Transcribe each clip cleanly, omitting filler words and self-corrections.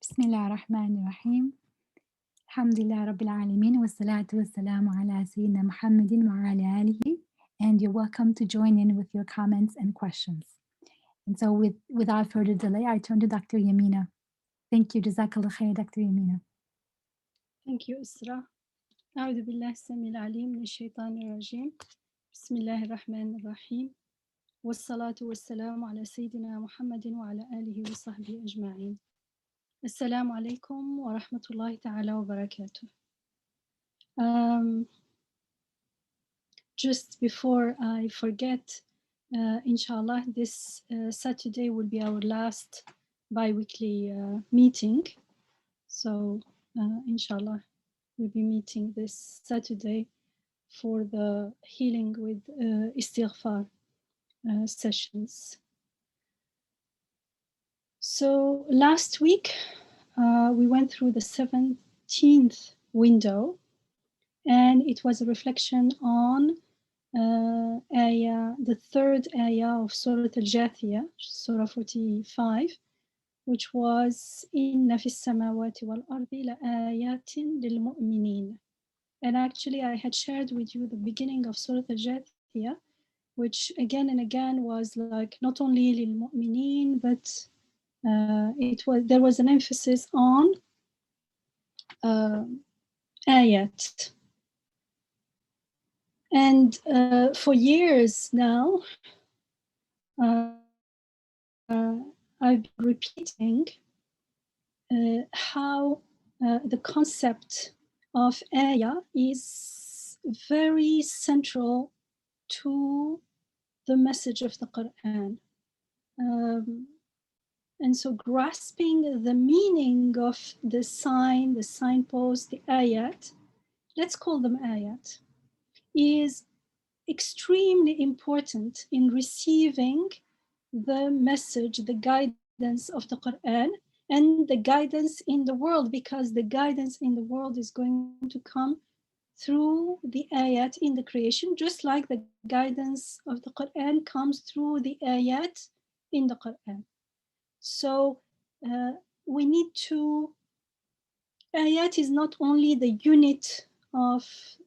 بسم الله الرحمن الرحيم الحمد لله رب العالمين والصلاة والسلام على سيدنا محمد وعلى آله, and you're welcome to join in with your comments and questions. And so without further delay, I turn to Dr. Yamina. Thank you. Jazakallah khair, Dr. Yamina. Thank you, Isra. أعوذ بالله السميع العليم من الشيطان الرجيم. بسم الله الرحمن الرحيم. والصلاة والسلام على سيدنا محمد وعلى آله وصحبه أجمعين. السلام عليكم ورحمة الله تعالى وبركاته. Just before I forget, inshallah, this Saturday will be our last bi-weekly meeting. So, inshallah, we'll be meeting this Saturday for the healing with istighfar sessions. So last week we went through the 17th window, and it was a reflection on the third ayah of Surah Al-Jathiyah, Surah 45, which was إِنَّ فِي السَّمَاوَاتِ وَالْأَرْضِ لَآيَاتٍ لِلْمُؤْمِنِينَ. And actually I had shared with you the beginning of Surah Al-Jathiyah, which again and again was like not only للمؤمنين, but there was an emphasis on ayat. And for years now, I've been repeating how the concept of ayah is very central to the message of the Quran. And so grasping the meaning of the sign, the signpost, the ayat, let's call them ayat, is extremely important in receiving the message, the guidance of the Quran and the guidance in the world, because the guidance in the world is going to come through the ayat in the creation, just like the guidance of the Quran comes through the ayat in the Quran. So we need to, ayat is not only the unit of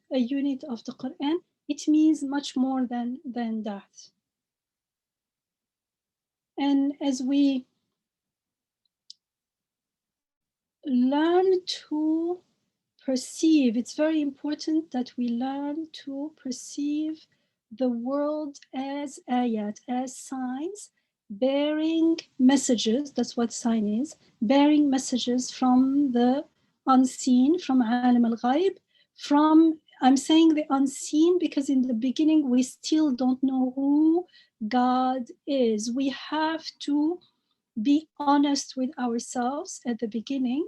the Quran, it means much more than that. And as we learn to perceive, it's very important that we learn to perceive the world as ayat, as signs, bearing messages. That's what sign is, bearing messages from the unseen, from alam al-ghaib, from, I'm saying the unseen because in the beginning we still don't know who God is. We have to be honest with ourselves at the beginning.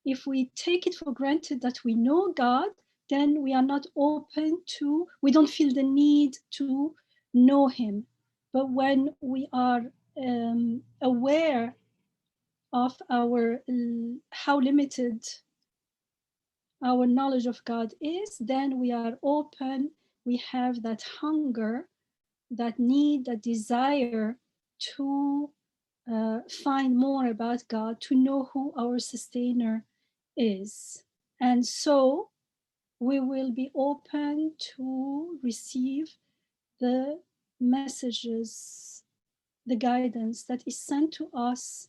If we take it for granted that we know God, then we are not open to, we don't feel the need to know him. But when we are aware of how limited our knowledge of God is, then we are open, we have that hunger, that need, that desire to find more about God, to know who our sustainer is. And so we will be open to receive the messages, the guidance that is sent to us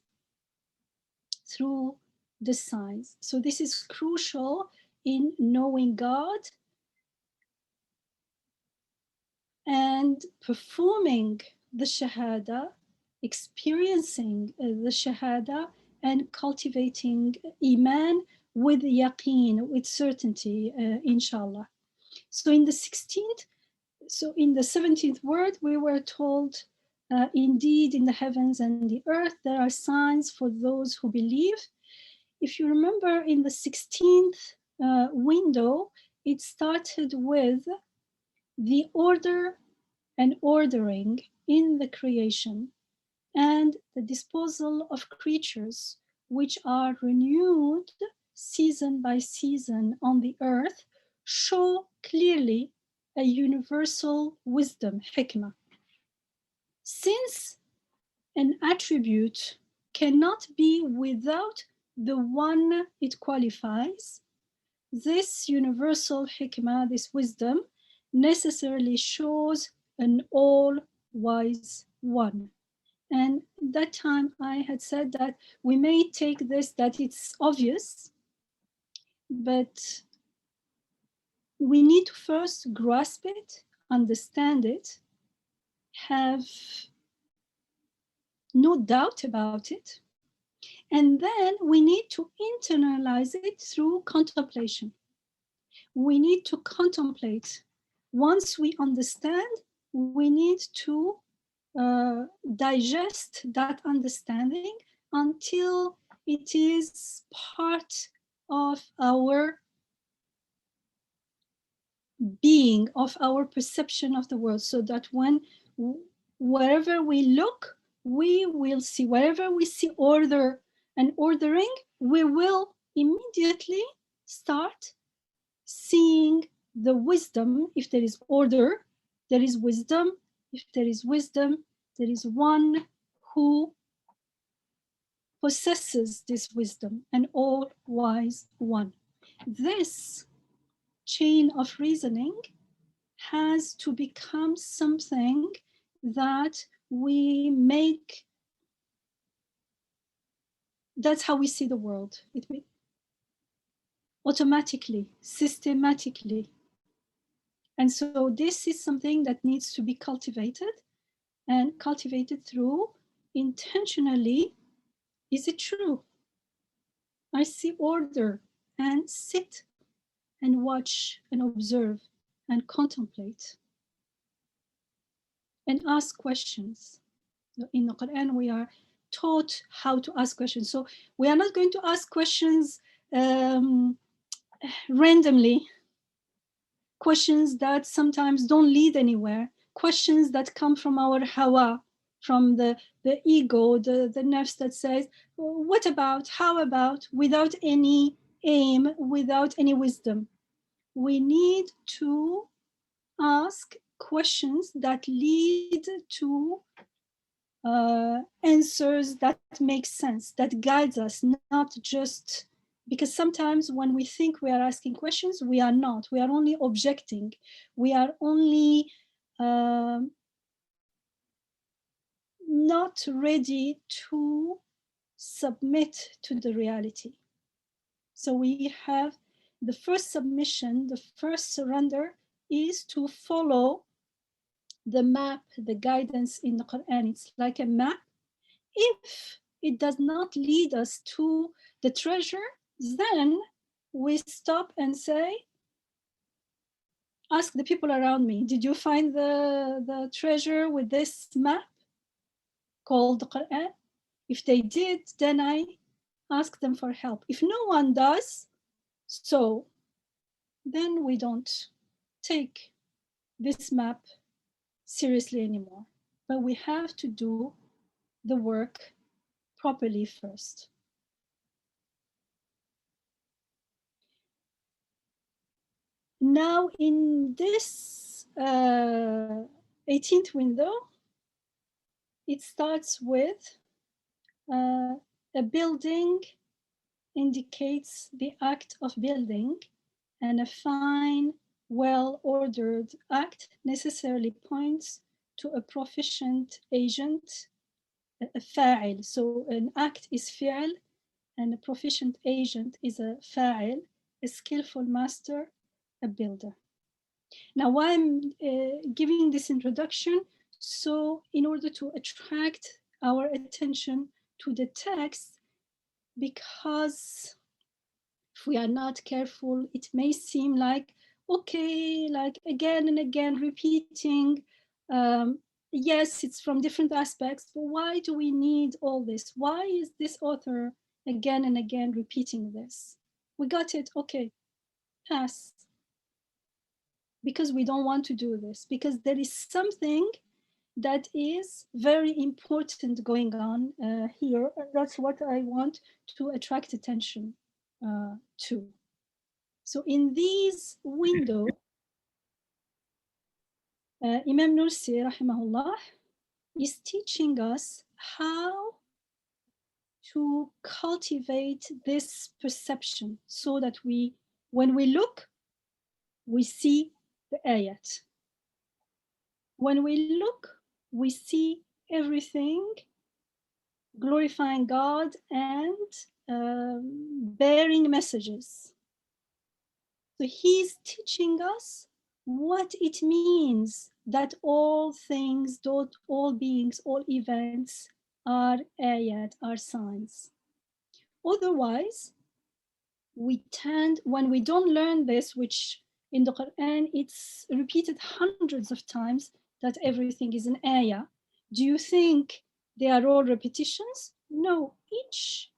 through the signs. So this is crucial in knowing God and performing the Shahada, experiencing the Shahada, and cultivating Iman with yaqeen, with certainty, inshallah. So in the 17th word, we were told, indeed in the heavens and the earth, there are signs for those who believe. If you remember in the 16th window, it started with the order and ordering in the creation and the disposal of creatures which are renewed season by season on the earth show clearly a universal wisdom, hikmah. Since an attribute cannot be without the one it qualifies, this universal hikmah, this wisdom, necessarily shows an all-wise one. And that time I had said that we may take this, that it's obvious, but we need to first grasp it, understand it, have no doubt about it, and then we need to internalize it through contemplation. We need to contemplate. Once we understand, we need to digest that understanding until it is part of our being, of our perception of the world, so that when wherever we look, we will see, wherever we see order and ordering, we will immediately start seeing the wisdom. If there is order, there is wisdom. If there is wisdom, there is one who possesses this wisdom, an all-wise one. This chain of reasoning has to become something that we make. That's how we see the world. It automatically, systematically. And so this is something that needs to be cultivated, and cultivated through intentionally. Is it true? I see order, and sit and watch and observe and contemplate and ask questions. In the Quran, we are taught how to ask questions. So we are not going to ask questions randomly, questions that sometimes don't lead anywhere, questions that come from our hawa, from the ego, the nafs that says, what about, how about, without any aim, without any wisdom. We need to ask questions that lead to answers that make sense, that guides us, not just, because sometimes when we think we are asking questions, we are not. We are only objecting. We are only not ready to submit to the reality. So we have the first submission, the first surrender is to follow the map, the guidance in the Quran. It's like a map. If it does not lead us to the treasure, then we stop and say, ask the people around me, did you find the treasure with this map called the Quran? If they did, then I ask them for help. If no one does so, then we don't take this map seriously anymore. But we have to do the work properly first. Now in this 18th window, it starts with a building indicates the act of building, and a fine, well-ordered act necessarily points to a proficient agent, a fa'il. So an act is fi'al, and a proficient agent is a fa'il, a skillful master, a builder. Now, why I'm giving this introduction, so in order to attract our attention to the text, because if we are not careful, it may seem like, okay, like again and again repeating, yes, it's from different aspects, but why do we need all this? Why is this author again and again repeating this? We got it, okay, pass. Because we don't want to do this, because there is something that is very important going on here. That's what I want to attract attention to. So in these windows, Imam Nursi, rahimahullah, is teaching us how to cultivate this perception so that when we look, we see the ayat. When we look, we see everything glorifying God and bearing messages. So he's teaching us what it means that all things, all beings, all events are ayat, are signs. Otherwise, when we don't learn this, which in the Quran, it's repeated hundreds of times that everything is an ayah. Do you think they are all repetitions? No, each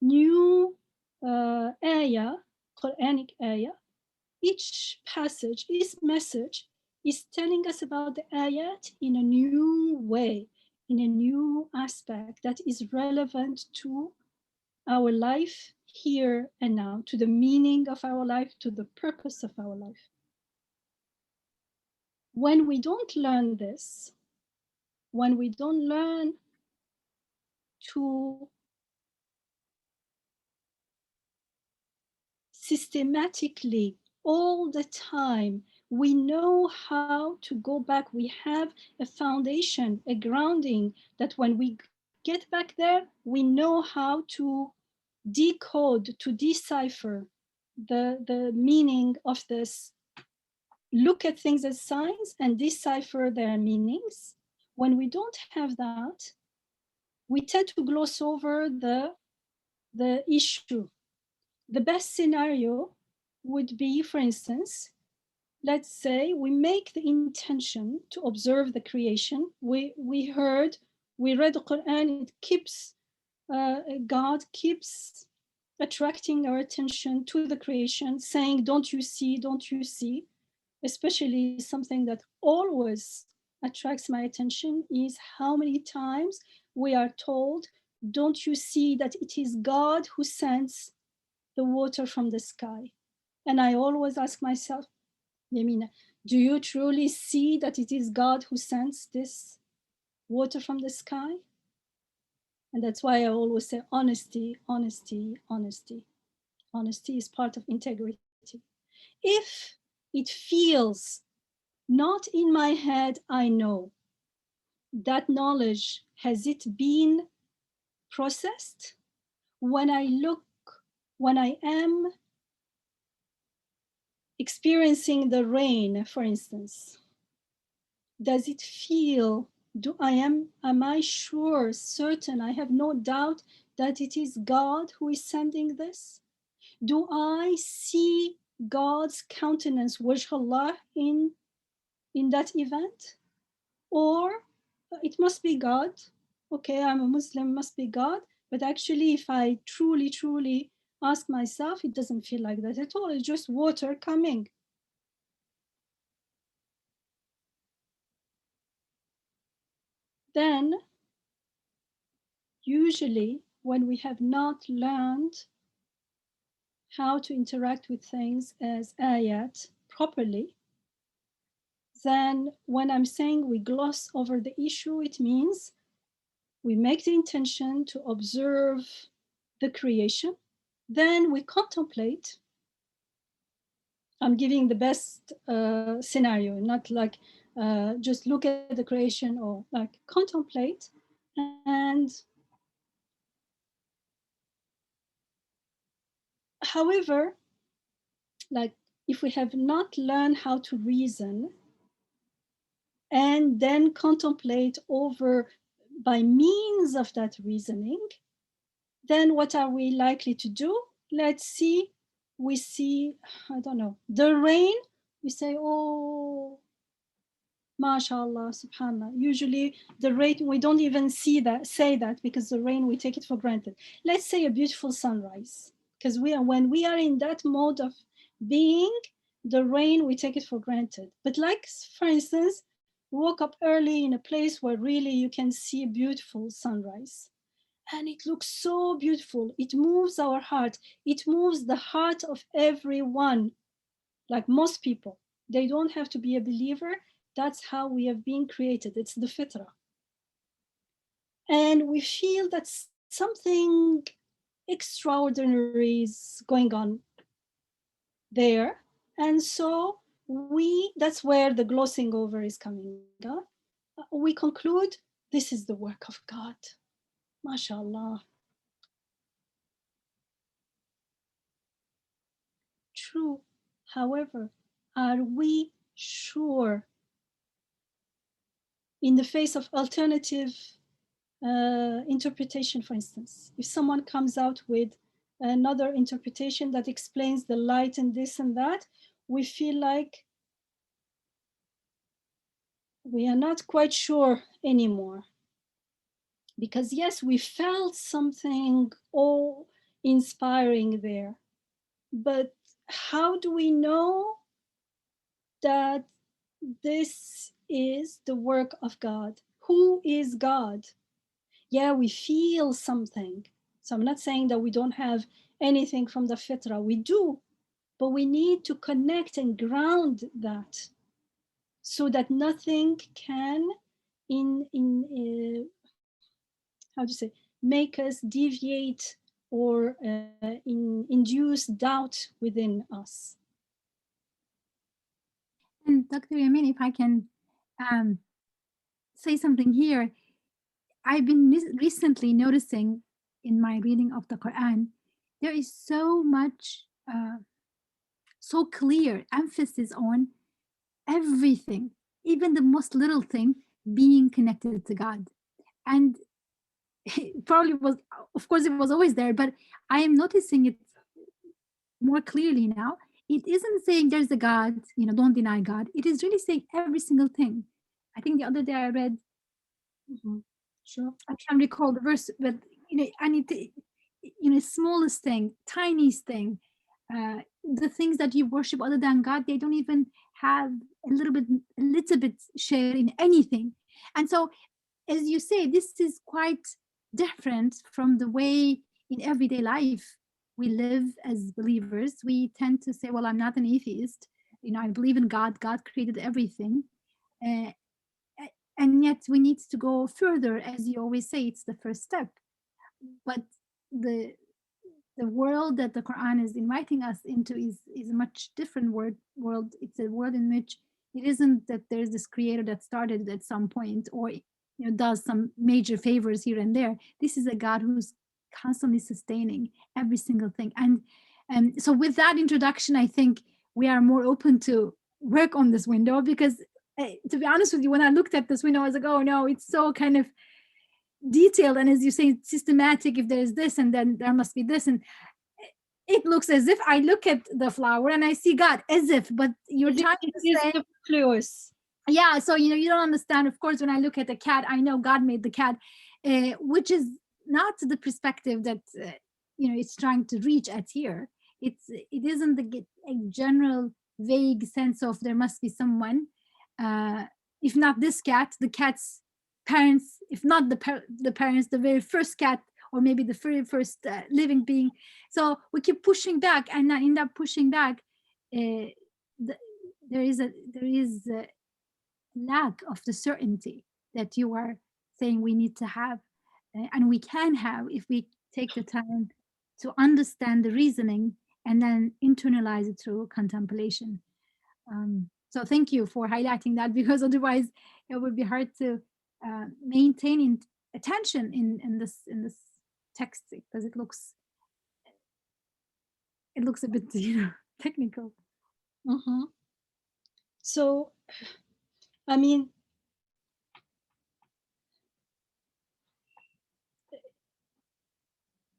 new ayah, Quranic ayah, each passage, each message is telling us about the ayat in a new way, in a new aspect that is relevant to our life here and now, to the meaning of our life, to the purpose of our life. When we don't learn this, when we don't learn to systematically all the time, we know how to go back. We have a foundation, a grounding that when we get back there, we know how to decode, to decipher the meaning of this. Look at things as signs and decipher their meanings. When we don't have that, we tend to gloss over the issue. The best scenario would be, for instance, let's say we make the intention to observe the creation. We read the Quran, it keeps, God keeps attracting our attention to the creation, saying, don't you see, don't you see? Especially something that always attracts my attention is how many times we are told, don't you see that it is God who sends the water from the sky? And I always ask myself, Yamina, do you truly see that it is God who sends this water from the sky? And that's why I always say honesty, honesty, honesty. Honesty is part of integrity. If it feels not in my head, I know, that knowledge, has it been processed? When I look, when I am experiencing the rain, for instance, does it feel, am I sure, certain, I have no doubt that it is God who is sending this? Do I see God's countenance, Wajh Allah, in that event? Or it must be God. Okay, I'm a Muslim, must be God. But actually, if I truly, truly ask myself, it doesn't feel like that at all. It's just water coming. Then, usually, when we have not learned how to interact with things as ayat properly, then when I'm saying we gloss over the issue, it means we make the intention to observe the creation, then we contemplate. I'm giving the best scenario, not like just look at the creation, or like contemplate. And however, like if we have not learned how to reason and then contemplate over by means of that reasoning, then what are we likely to do? Let's see, we see, I don't know, the rain, we say, oh, mashallah, subhanallah. Usually the rain, we don't even say that because the rain, we take it for granted. Let's say a beautiful sunrise, because when we are in that mode of being, the rain, we take it for granted. But like, for instance, woke up early in a place where really you can see a beautiful sunrise. And it looks so beautiful. It moves our heart. It moves the heart of everyone, like most people. They don't have to be a believer. That's how we have been created. It's the fitrah. And we feel that something extraordinary is going on there. And so that's where the glossing over is coming up. We conclude this is the work of God. MashaAllah. True. However, are we sure in the face of alternative interpretation, for instance, if someone comes out with another interpretation that explains the light and this and that, we feel like we are not quite sure anymore. Because yes, we felt something awe-inspiring there. But how do we know that this is the work of God? Who is God? Yeah, we feel something. So I'm not saying that we don't have anything from the fitra. We do, but we need to connect and ground that so that nothing can how do you say, make us deviate or induce doubt within us. And Dr. Yamin, if I can say something here, I've been recently noticing in my reading of the Quran, there is so much, so clear emphasis on everything, even the most little thing being connected to God. And it probably was, of course, it was always there, but I am noticing it more clearly now. It isn't saying there's a God, don't deny God. It is really saying every single thing. I think the other day I read, Sure. I can't recall the verse, but and smallest thing, tiniest thing, the things that you worship other than God, they don't even have a little bit share in anything. And so, as you say, this is quite different from the way in everyday life we live as believers. We tend to say, well, I'm not an atheist. I believe in God. God created everything. And yet we need to go further. As you always say, it's the first step. But the world that the Quran is inviting us into is a much different world. It's a world in which it isn't that there's this creator that started at some point or does some major favors here and there. This is a God who's constantly sustaining every single thing. And so with that introduction, I think we are more open to work on this window, because to be honest with you, when I looked at this window, I was like, oh no, it's so kind of detailed, and as you say, systematic. If there's this, and then there must be this, and it looks as if I look at the flower and I see God, as if, but you're trying to say superfluous. Yeah, so you don't understand. Of course, when I look at a cat, I know God made the cat, which is not the perspective that it's trying to reach at here. It isn't a general vague sense of there must be someone, if not this cat, the cat's parents, if not the parents, the very first cat, or maybe the very first living being. So we keep pushing back, and in that pushing back, there is a lack of the certainty that you are saying we need to have, and we can have if we take the time to understand the reasoning and then internalize it through contemplation. So thank you for highlighting that, because otherwise it would be hard to maintain attention in this text, because it looks a bit technical. So, I mean,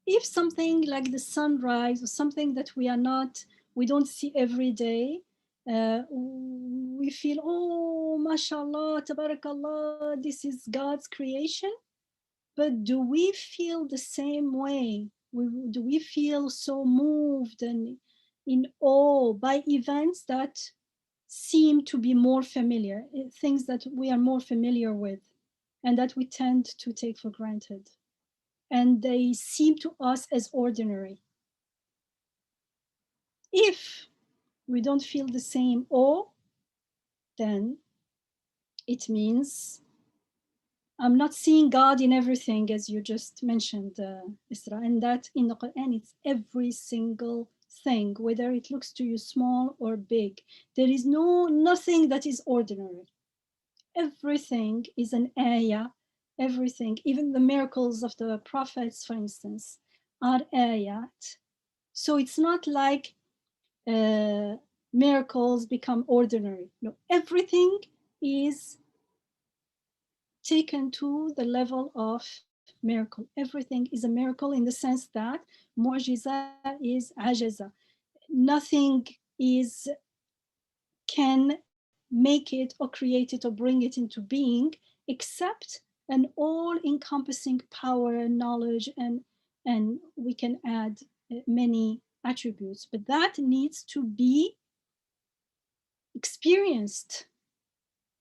if something like the sunrise or something that we don't see every day, we feel, oh, mashallah, tabarakallah, this is God's creation. But do we feel the same way? Do we feel so moved and in awe by events that seem to be more familiar, things that we are more familiar with and that we tend to take for granted? And they seem to us as ordinary. If we don't feel the same awe, then it means I'm not seeing God in everything, as you just mentioned, Isra, and that in the Quran, it's every single thing, whether it looks to you small or big. There is nothing that is ordinary. Everything is an ayah, everything, even the miracles of the prophets, for instance, are ayat. So it's not like miracles become ordinary. No, everything is taken to the level of miracle. Everything is a miracle in the sense that mu'jiza is ajaza. Nothing is can make it or create it or bring it into being except an all-encompassing power and knowledge, and we can add many attributes, but that needs to be experienced,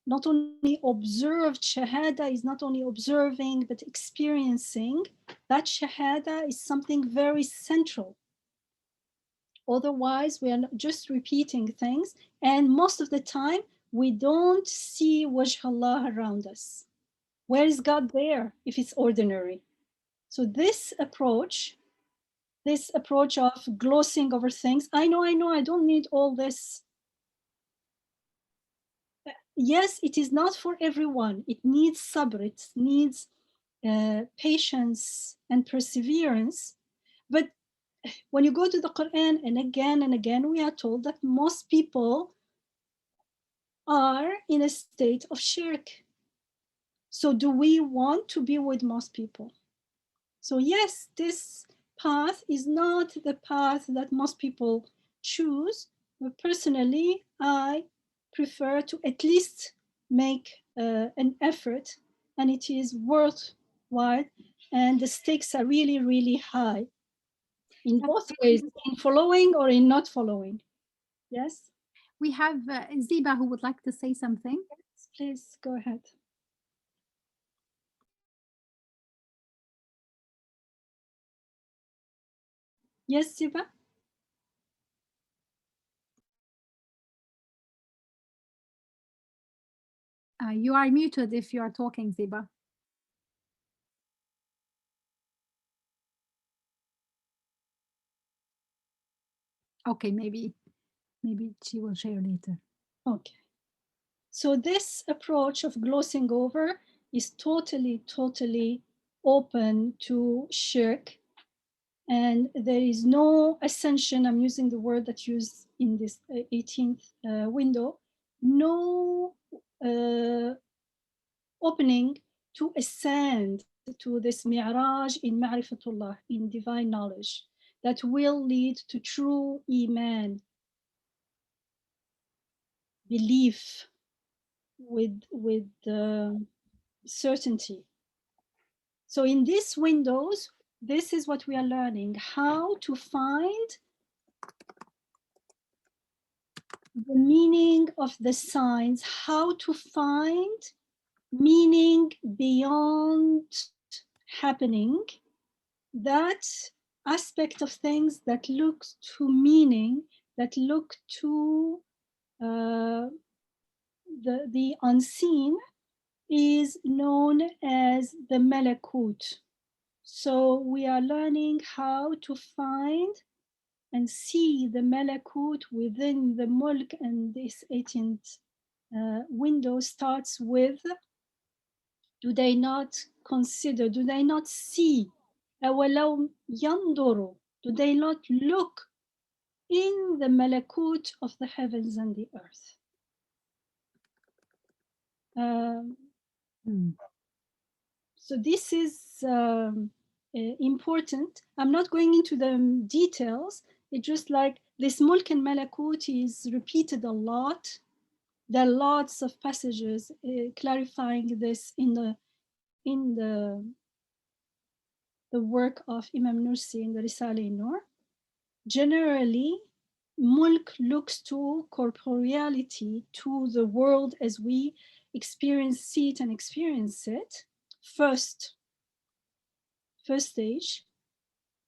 not only observed. Shahada is not only observing, but experiencing. That Shahada is something very central. Otherwise, we are just repeating things. And most of the time, we don't see Wajh Allah around us. Where is God there if it's ordinary? So this approach of glossing over things, I know, I don't need all this. Yes, it is not for everyone. It needs sabr, it needs patience and perseverance. But when you go to the Quran, and again, we are told that most people are in a state of shirk. So do we want to be with most people? So yes, this path is not the path that most people choose, but personally, I prefer to at least make an effort, and it is worthwhile, and the stakes are really, really high in both ways, in following or in not following. Yes? We have Ziba who would like to say something. Yes, please go ahead. Yes, Ziba? You are muted if you are talking, Ziba. Okay, maybe she will share later. Okay. So this approach of glossing over is totally open to shirk, and there is no ascension. I'm using the word that's used in this 18th window. No opening to ascend to this mi'raj in ma'rifatullah, in divine knowledge, that will lead to true iman, belief with certainty. So in these windows, this is what we are learning, how to find the meaning of the signs, how to find meaning beyond happening, that aspect of things that look to meaning, that look to the unseen, is known as the Malakut. So we are learning how to find and see the Malakut within the Mulk, and this 18th window starts with, do they not consider, do they not see, أَوَلَوْ يَنْظُرُوا, do they not look in the Malakut of the heavens and the earth? So this is important. I'm not going into the details. It's just like this Mulk and Malakut is repeated a lot. There are lots of passages clarifying this in the work of Imam Nursi in the Risale-i-Nur. Generally, Mulk looks to corporeality, to the world as we see it and experience it, first stage,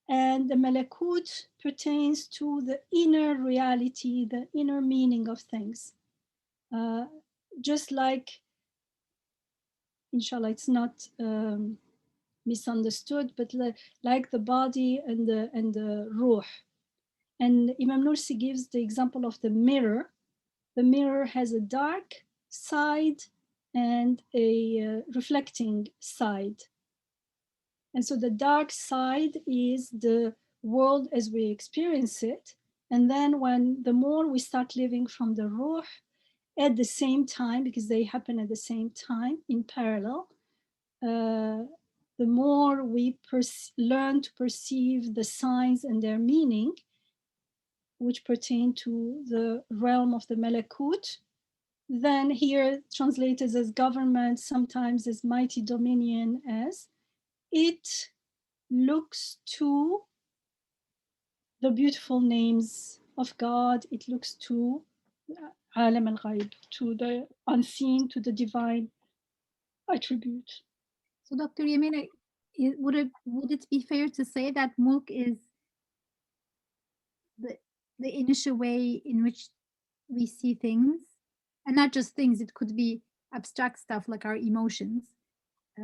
and the Malakut pertains to the inner reality, the inner meaning of things. Just like inshallah, it's not misunderstood, but like the body and the ruh. And Imam Nursi gives the example of the mirror. The mirror has a dark side and a reflecting side. And so the dark side is the world as we experience it. And then when the more we start living from the ruh at the same time, because they happen at the same time in parallel, the more we learn to perceive the signs and their meaning, which pertain to the realm of the Malakut, then here translated as government, sometimes as mighty dominion, as it looks to the beautiful names of God, it looks to Alam al-Ghaib, to the unseen, to the divine attribute. So, Dr. Yamina, would it be fair to say that Mulk is the initial way in which we see things, and not just things? It could be abstract stuff like our emotions.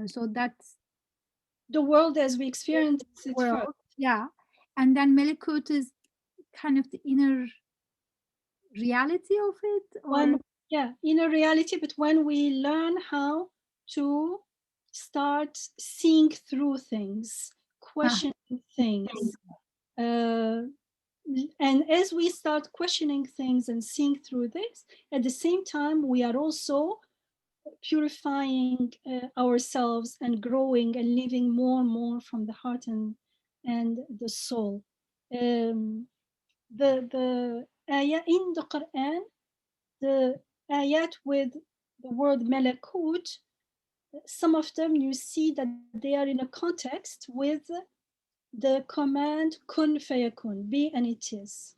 So that's the world as we experience it world, first. yeah. And then Malakut is kind of the inner reality of it, or inner reality. But when we learn how to start seeing through things, questioning things, and as we start questioning things and seeing through this, at the same time we are also purifying ourselves and growing and living more and more from the heart and the soul. The ayah in the Quran, the ayat with the word Malakut, some of them you see that they are in a context with the command kun fayakun, be and it is.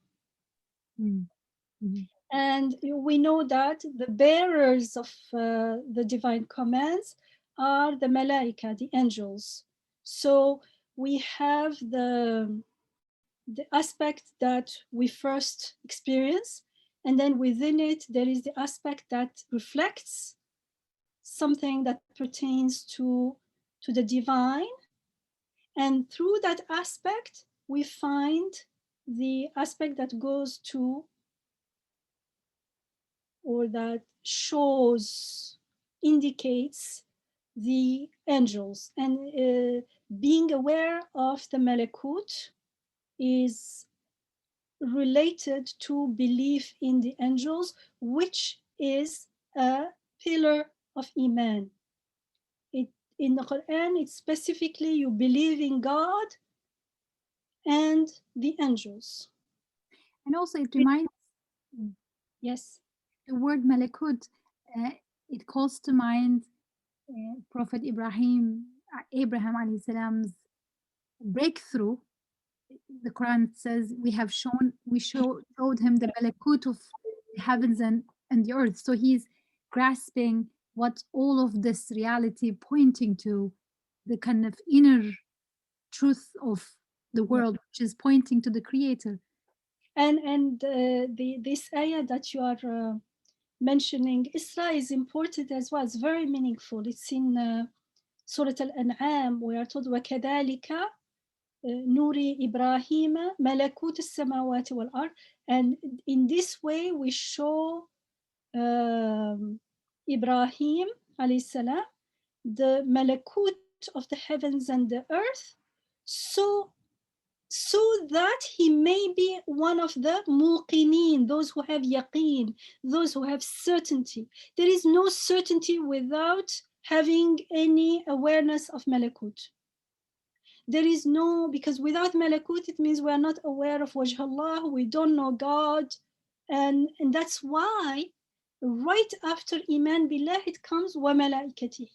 Mm-hmm. And we know that the bearers of the divine commands are the malaika, the angels. So we have the aspect that we first experience, and then within it there is the aspect that reflects something that pertains to the divine, and through that aspect we find the aspect that goes to, or that shows, indicates the angels. And being aware of the Malakut is related to belief in the angels, which is a pillar of Iman. In the Quran, it's specifically you believe in God and the angels. And also it reminds, yes, the word Malakut, it calls to mind Prophet Abraham alayhi salam's breakthrough. The Quran says we showed him the Malakut of the heavens and the earth. So he's grasping what all of this reality pointing to, the kind of inner truth of the world, which is pointing to the Creator. And this ayah that you are mentioning, Isra, is important as well. It's very meaningful. It's in Surah Al-An'am. We are told وَكَذَلِكَ نُورِ إِبْرَاهِيمَ مَلَكُوتَ السَّمَاوَاتِ وَالْأَرْضِ. And in this way we show Ibrahim alayhi salam the malakut of the heavens and the earth, so that he may be one of the muqinin, those who have yaqeen, those who have certainty. There is no certainty without having any awareness of malakut. There is no, because without malakut, it means we are not aware of wajh Allah, we don't know God. And that's why right after Iman Billah, it comes wa malaikatih.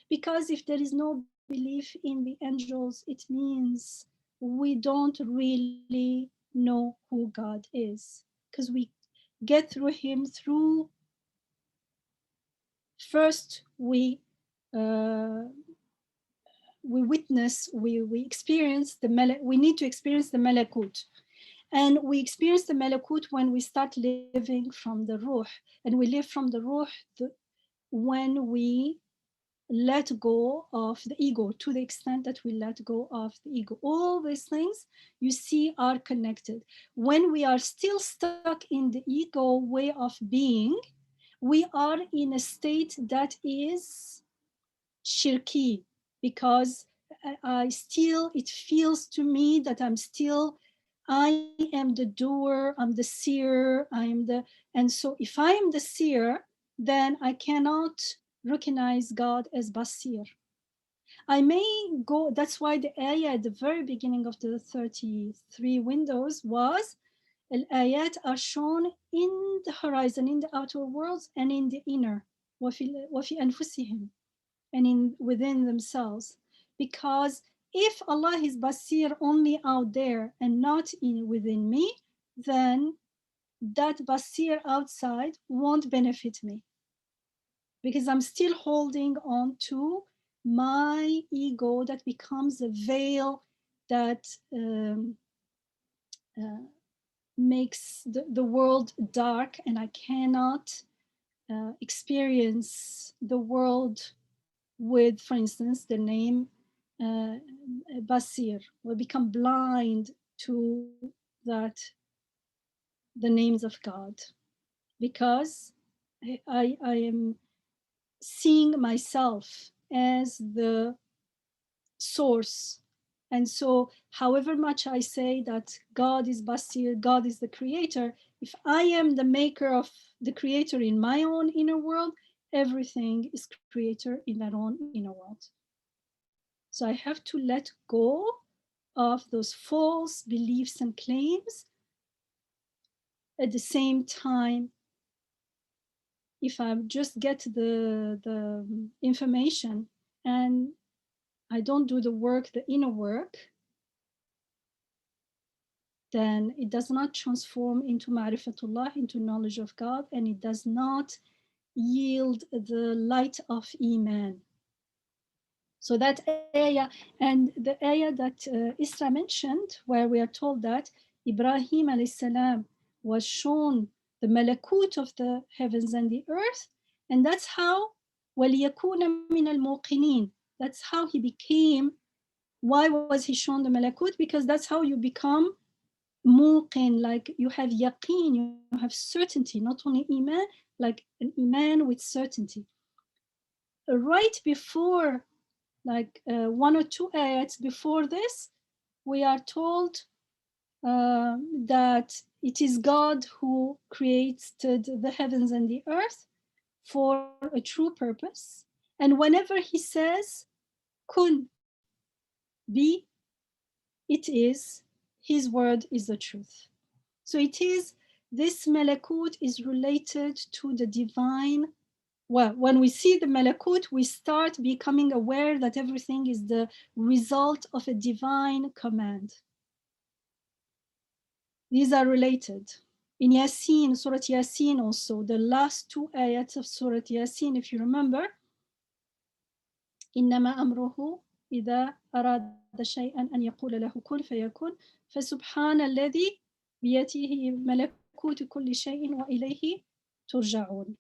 Because if there is no belief in the angels, it means we don't really know who God is. Because we get through him through, first we witness, we experience we need to experience the malakut. And we experience the malakut when we start living from the ruh. And we live from the ruh when we let go of the ego, to the extent that we let go of the ego. All these things you see are connected. When we are still stuck in the ego way of being, we are in a state that is shirki, because it feels to me that I am the doer, I'm the seer, and so if I am the seer, then I cannot recognize God as Basir. I may go, that's why the ayah at the very beginning of the 33 windows was, al-ayat are shown in the horizon, in the outer worlds, and in the inner, وَفِي أَنفُسِهِمْ, and within themselves. Because if Allah is Basir only out there and not within me, then that Basir outside won't benefit me, because I'm still holding on to my ego that becomes a veil that makes the world dark, and I cannot experience the world with, for instance, the name Basir. Will become blind to that, the names of God, because I am seeing myself as the source. And so however much I say that God is Basir, God is the creator, if I am the maker of the creator in my own inner world, everything is creator in that own inner world. So I have to let go of those false beliefs and claims. At the same time, if I just get the information and I don't do the work, the inner work, then it does not transform into ma'rifatullah, into knowledge of God, and it does not yield the light of Iman. So that ayah, and the ayah that Isra mentioned, where we are told that Ibrahim alayhi salam was shown the Malakut of the heavens and the earth, and that's how وَلِيَكُونَ مِنَ الْمُوقِنِينَ, that's how he became. Why was he shown the Malakut? Because that's how you become muqin, like you have yaqeen, you have certainty, not only iman, like an iman with certainty. Right before, like one or two ayats before this, we are told that it is God who created the heavens and the earth for a true purpose. And whenever he says, kun, be, it is, his word is the truth. So it is, this Malakut is related to the divine. Well, when we see the Malakut, we start becoming aware that everything is the result of a divine command. These are related. In Yasin, Surah Yasin also, the last two ayats of Surah Yasin, if you remember, إنما أمره إذا أراد شيئا أن يقول له كن فيكون فسبحان الذي بيده ملكوت كل شيء وإليه ترجعون.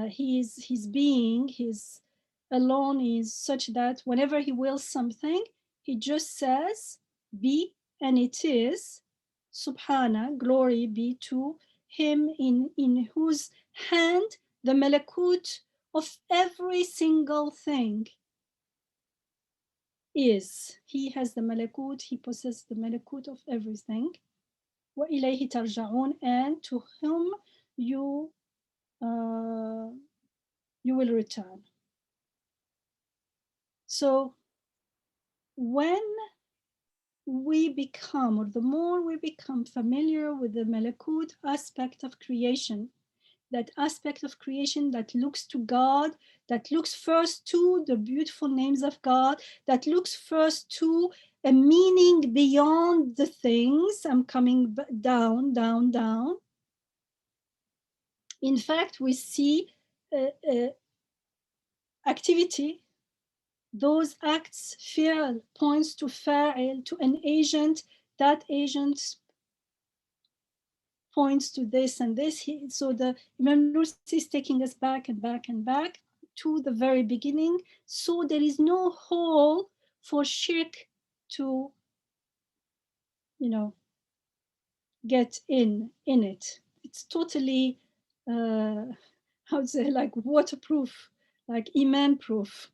His being, his alone is such that whenever he wills something, he just says, be, and it is. Subhana, glory be to him in whose hand the malakut of every single thing is. He has the malakut, he possesses the malakut of everything. وَإِلَيْهِ تَرْجَعُونَ, and to whom you will return. So when we become, or the more we become familiar with the Malakut aspect of creation, that aspect of creation that looks to God, that looks first to the beautiful names of God, that looks first to a meaning beyond the things. I'm coming down, down, down. In fact, we see activity. Those acts, fi'l, points to fa'il, to an agent. That agent points to this and this. So the Imam Nursi is taking us back and back and back. to the very beginning. So there is no hole for shirk to, get in it. It's totally, how to say, like waterproof, like iman proof,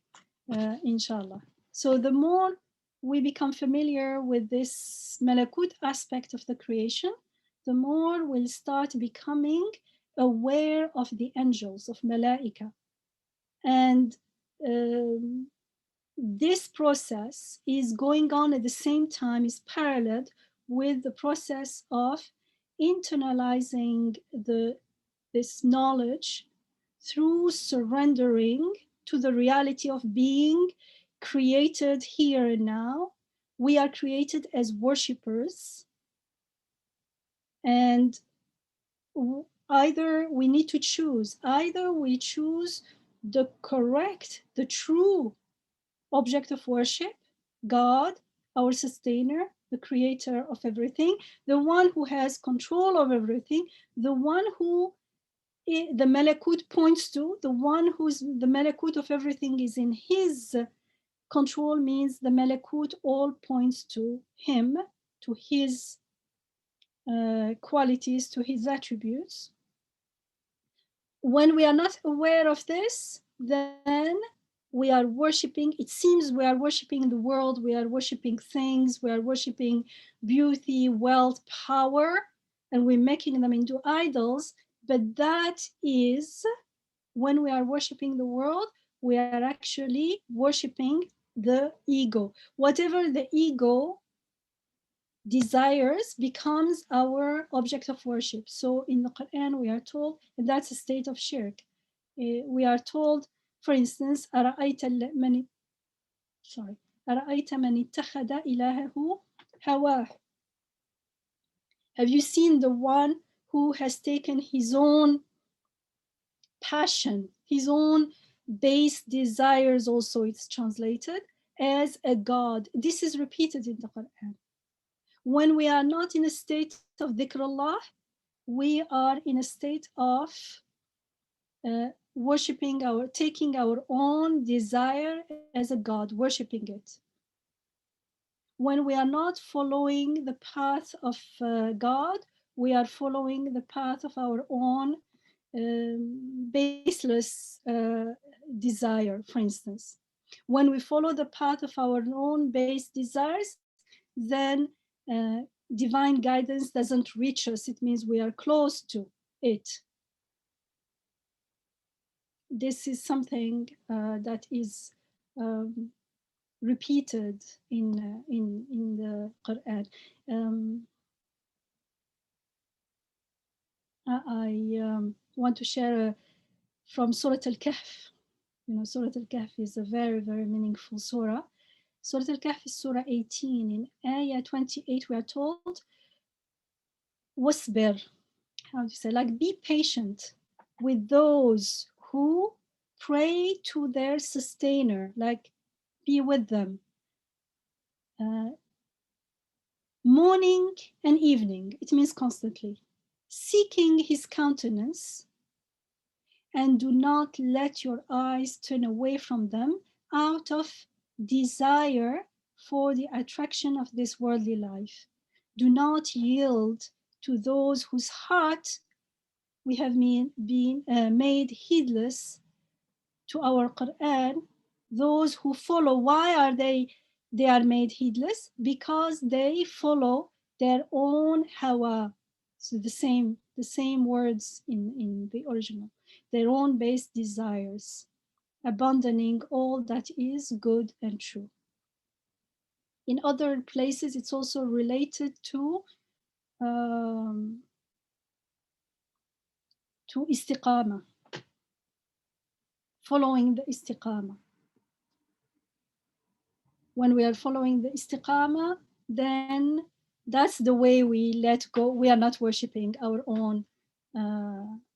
inshallah. So the more we become familiar with this Malakut aspect of the creation, the more we'll start becoming aware of the angels, of Malaika. And this process is going on at the same time, is parallel with the process of internalizing this knowledge through surrendering to the reality of being created here and now. We are created as worshippers, and either we need to choose, either we choose the correct, the true object of worship, God, our sustainer, the creator of everything, the one who has control of everything, the one who the Malakut points to, the one who's the Malakut of everything is in his control, means the Malakut all points to him, to his qualities, to his attributes. When we are not aware of this, then we are worshiping, it seems we are worshiping the world, we are worshiping things, we are worshiping beauty, wealth, power, and we're making them into idols. But that is, when we are worshiping the world, we are actually worshiping the ego. Whatever the ego desires becomes our object of worship. So in the Quran, we are told, and that's a state of shirk. We are told, for instance, أرأيت من اتخذ إلهه هواه. Have you seen the one who has taken his own passion, his own base desires, also it's translated, as a god? This is repeated in the Quran. When we are not in a state of dhikrullah, we are in a state of worshipping taking our own desire as a god, worshipping it. When we are not following the path of God, we are following the path of our own baseless desire, for instance. When we follow the path of our own base desires, then divine guidance doesn't reach us. It means we are close to it. This is something that is repeated in the Quran. I want to share from Surah Al-Kahf. Surah Al-Kahf is a very, very meaningful surah. Surah Al-Kahf is Surah 18. In Ayah 28, we are told, wasbir, how do you say, like be patient with those who pray to their sustainer, like be with them. Morning and evening, it means constantly. Seeking his countenance, and do not let your eyes turn away from them out of desire for the attraction of this worldly life. Do not yield to those whose heart we have been made heedless to our Quran. Those who follow, why are they are made heedless? Because they follow their own hawa. So the same words in the original, their own base desires, abandoning all that is good and true. In other places, it's also related to istiqamah, following the istiqamah. When we are following the istiqamah, then that's the way we let go. We are not worshiping our own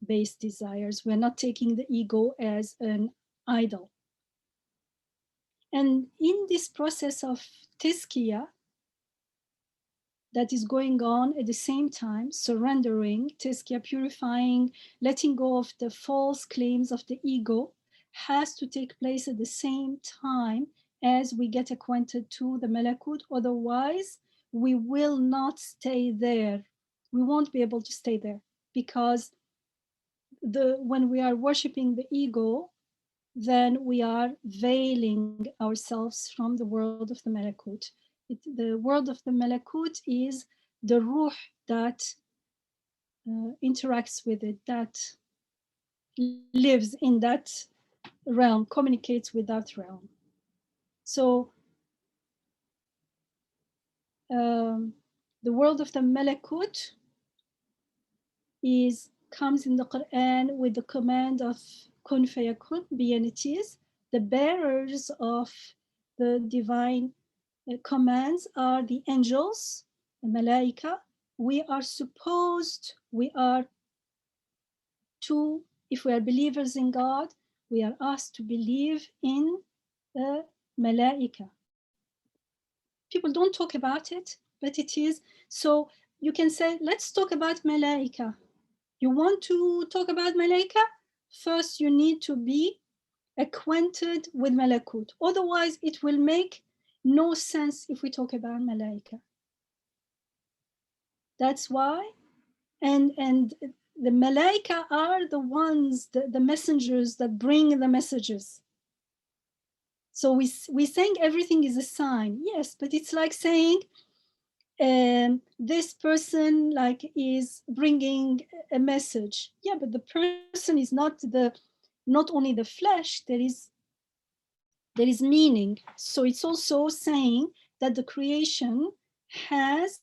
base desires. We're not taking the ego as an idol. And in this process of tazkiyah that is going on at the same time, surrendering, tazkiyah, purifying, letting go of the false claims of the ego, has to take place at the same time as we get acquainted to the Malakut. Otherwise, we will not stay there. We won't be able to stay there, because when we are worshiping the ego, then we are veiling ourselves from the world of the Malakut. The world of the Malakut is the ruh that interacts with it, that lives in that realm, communicates with that realm. So the world of the Malakut comes in the Quran with the command of kun fayakun, be and it is. The bearers of the divine commands are the angels, the malaika. We are to, if we are believers in God, we are asked to believe in the malaika. People don't talk about it, but it is. So you can say, let's talk about malaika. You want to talk about malaika? First, you need to be acquainted with Malakut. Otherwise, it will make no sense if we talk about malaika. That's why. And the malaika are the ones, the messengers that bring the messages. So we saying everything is a sign. Yes, but it's like saying this person is bringing a message. Yeah, but the person is not only the flesh. There is meaning. So it's also saying that the creation has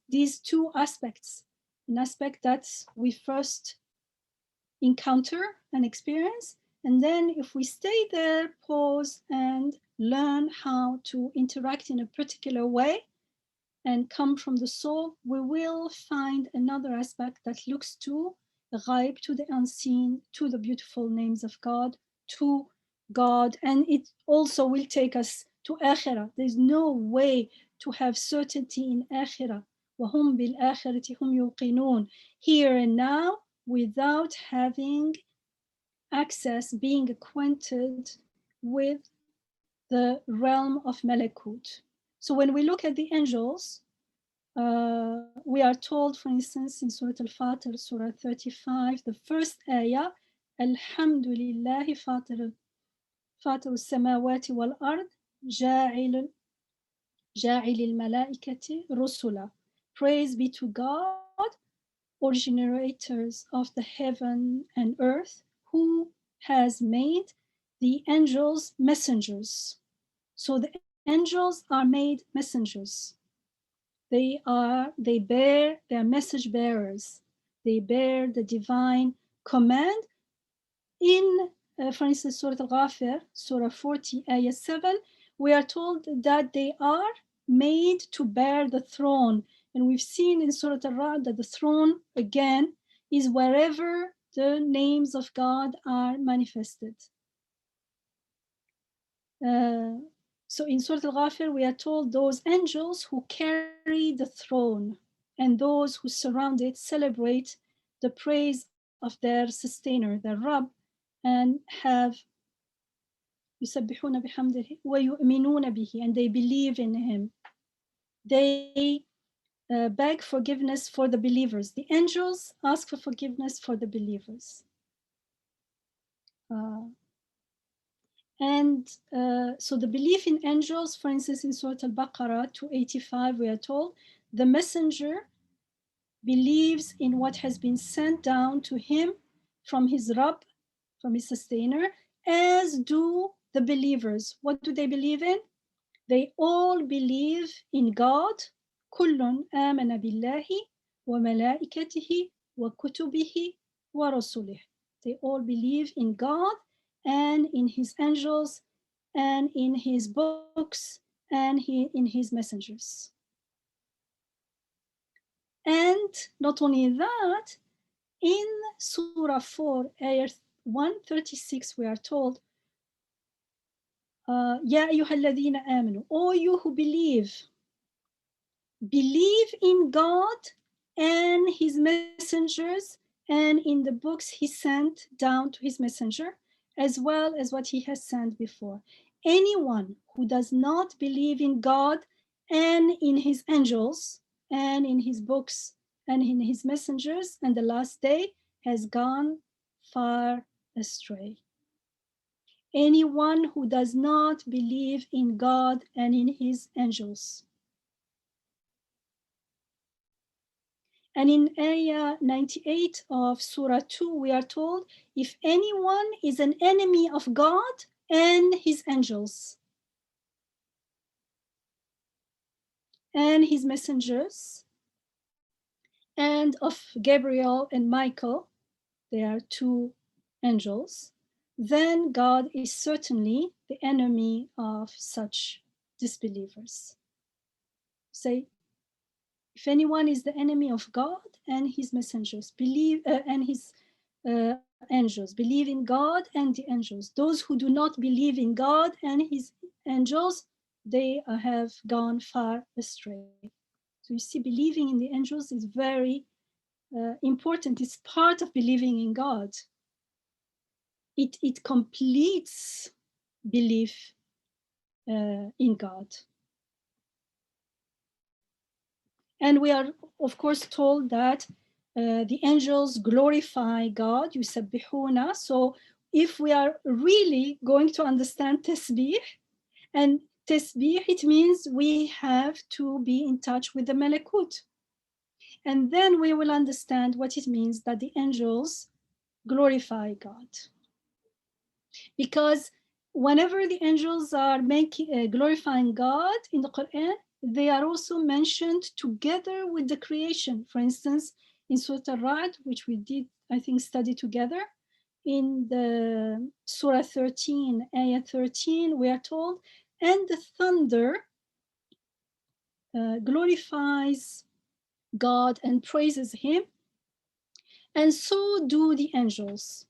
these two aspects. An aspect that we first encounter and experience, and then if we stay there, pause and learn how to interact in a particular way and come from the soul, we will find another aspect that looks to the ghaib, to the unseen, to the beautiful names of God, to God, and it also will take us to Akhirah. There's no way to have certainty in Akhirah. وَهُمْ بِالْآخِرَةِ هُمْ يُوقِنُونَ. Here and now, without having access, being acquainted with the realm of Malakut. So when we look at the angels, we are told, for instance, in Surah Al-Fatir, Surah 35, the first ayah, Alhamdulillahi Fatir al-samawati wal-ard, ja'il al-malaikati rusula. Praise be to God, originators of the heaven and earth, who has made the angels messengers. So the angels are made messengers. They are message bearers. They bear the divine command. In, for instance, Surah Al-Ghafir, Surah 40, Ayah 7, we are told that they are made to bear the throne. And we've seen in Surah Al-Ra'd that the throne, again, is wherever the names of God are manifested. So in Surah Al-Ghafir, we are told those angels who carry the throne and those who surround it celebrate the praise of their sustainer, their Rabb, and have يسبحون بحمده ويؤمنون به, and they believe in him. They beg forgiveness for the believers. The angels ask for forgiveness for the believers. So the belief in angels, for instance, in Surah Al-Baqarah 285, we are told, the messenger believes in what has been sent down to him from his Rabb, from his sustainer, as do the believers. What do they believe in? They all believe in God. كل آمن بالله وملائكته وكتبه ورسله. They all believe in God and in his angels and in his books and in his messengers. And not only that, in Surah 4, ayah 136, we are told, يا أيها الذين آمنوا, all you who believe in God and his messengers and in the books he sent down to his messenger, as well as what he has sent before. Anyone who does not believe in God and in his angels and in his books and in his messengers and the last day has gone far astray. Anyone who does not believe in God and in his angels. And in Ayah 98 of Surah 2, we are told, if anyone is an enemy of God and his angels and his messengers and of Gabriel and Michael, they are two angels, then God is certainly the enemy of such disbelievers. Say, if anyone is the enemy of God and his messengers, and his angels, believe in God and the angels. Those who do not believe in God and his angels, they have gone far astray. So you see, believing in the angels is very important. It's part of believing in God. It completes belief in God. And we are, of course, told that the angels glorify God, yusabbihuna. So if we are really going to understand tasbih, and tasbih, it means we have to be in touch with the Malakut. And then we will understand what it means that the angels glorify God. Because whenever the angels are glorifying God in the Quran, they are also mentioned together with the creation. For instance, in Surah Al-Ra'd, which we did, I think, study together, in the Surah 13, Ayah 13, we are told, and the thunder glorifies God and praises him, and so do the angels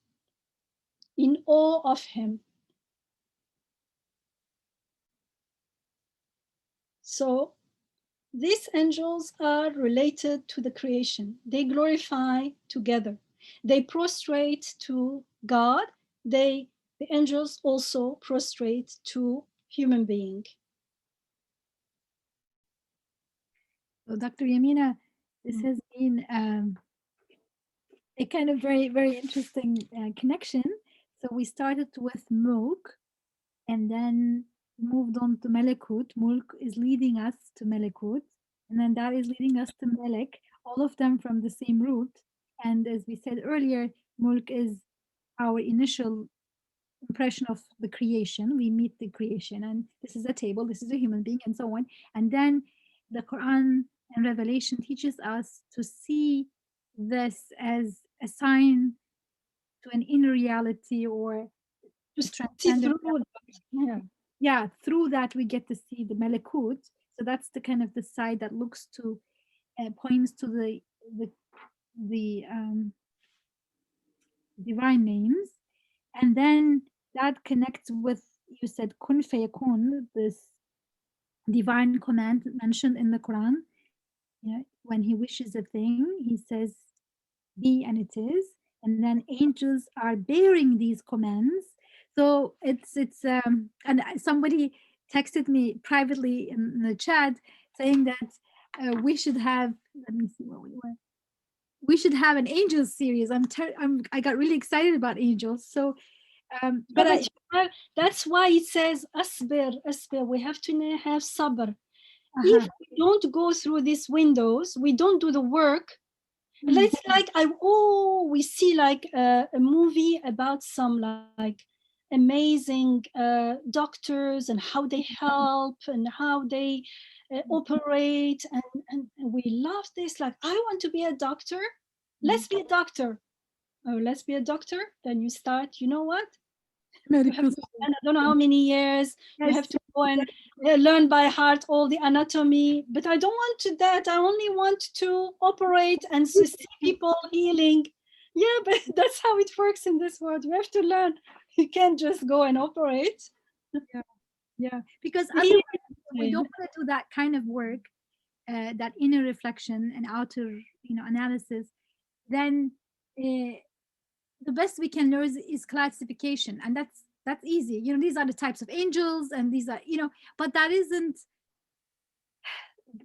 in awe of him. So these angels are related to the creation. They glorify together. They prostrate to God. The angels also prostrate to human being. So Dr. Yamina, this has been a kind of very, very interesting connection. So we started with Mulk and then moved on to Malakut. Mulk is leading us to Malakut, and then that is leading us to Malak, all of them from the same root. And as we said earlier, Mulk is our initial impression of the creation. We meet the creation, and this is a table, this is a human being, and so on. And then the Quran and Revelation teaches us to see this as a sign to an inner reality or To transcendent. Yeah. Through that we get to see the Malakut. So that's the kind of the side that looks to points to the divine names, and then that connects with, you said, kun fayakun, this divine command mentioned in the Quran. Yeah, when he wishes a thing, he says be, and it is. And then angels are bearing these commands. So it's and somebody texted me privately in the chat saying that we should have, let me see where we were, we should have an angels series. I got really excited about angels. So that's why it says asbir, asbir. We have to have sabr. If we don't go through these windows, we don't do the work. It's like we see like a movie about some like amazing doctors and how they help and how they operate, and we love this. Like, I want to be a doctor. Let's be a doctor. Oh, let's be a doctor. Then you start. You know what? You have to spend, I don't know how many years. Yes. You have to go and learn by heart all the anatomy. But I don't want to that. I only want to operate and see people healing. Yeah, but that's how it works in this world. You have to learn. You can't just go and operate. Yeah. Because otherwise, we don't want to do that kind of work, that inner reflection and outer, analysis. Then the best we can learn is classification, and that's easy. You know, these are the types of angels, and these are, you know, but that isn't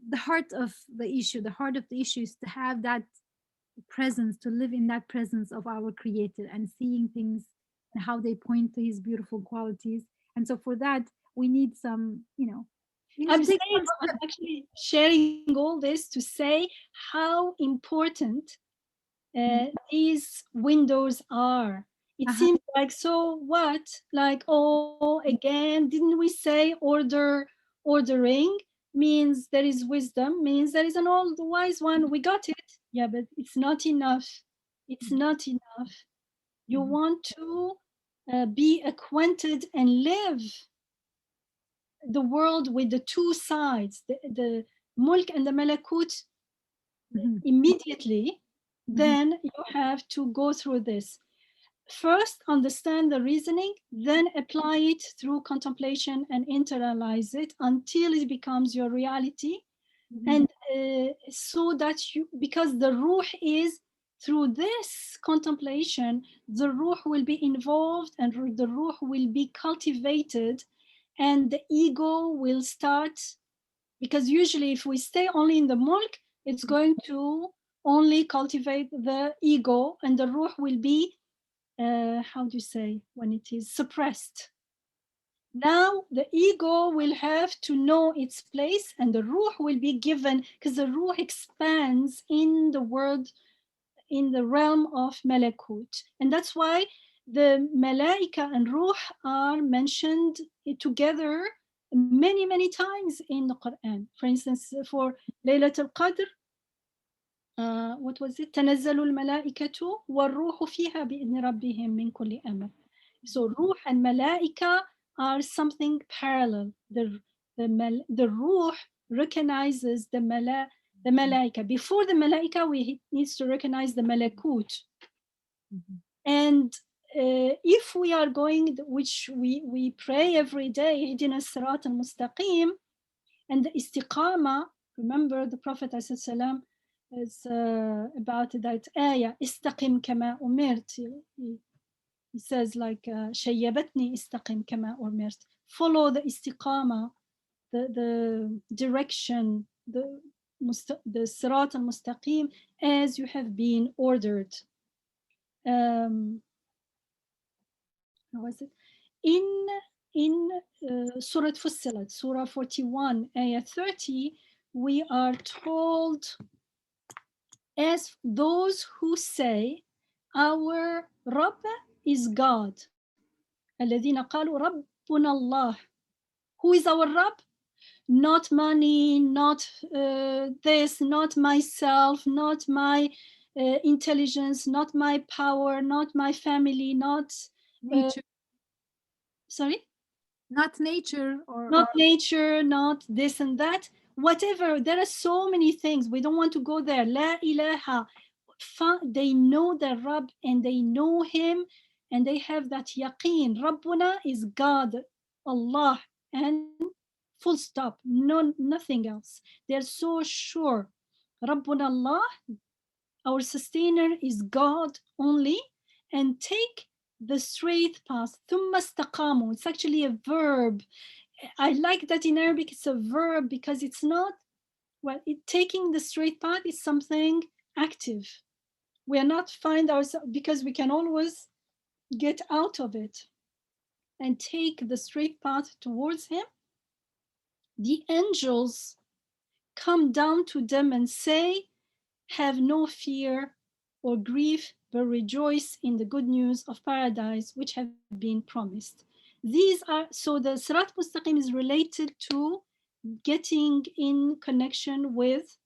the heart of the issue. The heart of the issue is to have that presence, to live in that presence of our creator and seeing things and how they point to his beautiful qualities. And so for that we need some, you know, we need I'm to take saying, I'm actually sharing all this to say how important these windows are. It seems like, so what? Like, oh, again, didn't we say ordering means there is wisdom, means there is an old wise one. We got it. Yeah, but it's not enough. It's not enough. You want to be acquainted and live the world with the two sides, the mulk and the malakut immediately, then you have to go through this. First, understand the reasoning, then apply it through contemplation and internalize it until it becomes your reality. And so that you, because the ruh is, through this contemplation, the ruh will be involved and the ruh will be cultivated, and the ego will start, because usually if we stay only in the mulk, it's going to only cultivate the ego, and the ruh will be, how do you say, when it is suppressed. Now the ego will have to know its place, and the ruh will be given, because the ruh expands in the world, in the realm of malakut. And that's why the malaika and ruh are mentioned together many, many times in the Quran. For instance, for Laylat al-Qadr, what was it? تنزل الملائكة والروح فيها بإذن ربهم من كل أمر. So ruh and malaika are something parallel. The ruh recognizes the malaika. Before the malaika, we needs to recognize the malakut. And if we are going, which we pray every day, اهدنا الصراط المستقيم, and the istiqama, remember the Prophet ﷺ is about that ayah, istaqim kama umirt. He says like, shayyabatni istaqim kama umirt. Follow the istiqama, the direction, the sirat al-mustaqim as you have been ordered. How was it? In Surah Fussilat, Surah 41, Ayah 30, we are told, as those who say, our Rabb is God. الذين قالوا ربنا الله. Who is our Rabb? Not money, not this, not myself, not my intelligence, not my power, not my family, not nature. Sorry? Not nature not nature, not this and that, whatever. There are so many things. We don't want to go there. La ilaha. They know the Rabb and they know him and they have that yaqeen. Rabbuna is God, Allah, and full stop. No, nothing else. They're so sure. Rabbuna Allah, our sustainer, is God only, and take the straight path. ثم استقاموا. It's actually a verb. I like that in Arabic it's a verb because it's not, well, taking the straight path is something active. We are not find ourselves, because we can always get out of it and take the straight path towards him. The angels come down to them and say, have no fear or grief, but rejoice in the good news of paradise which have been promised. These are, so the Sirat Mustaqim is related to getting in connection with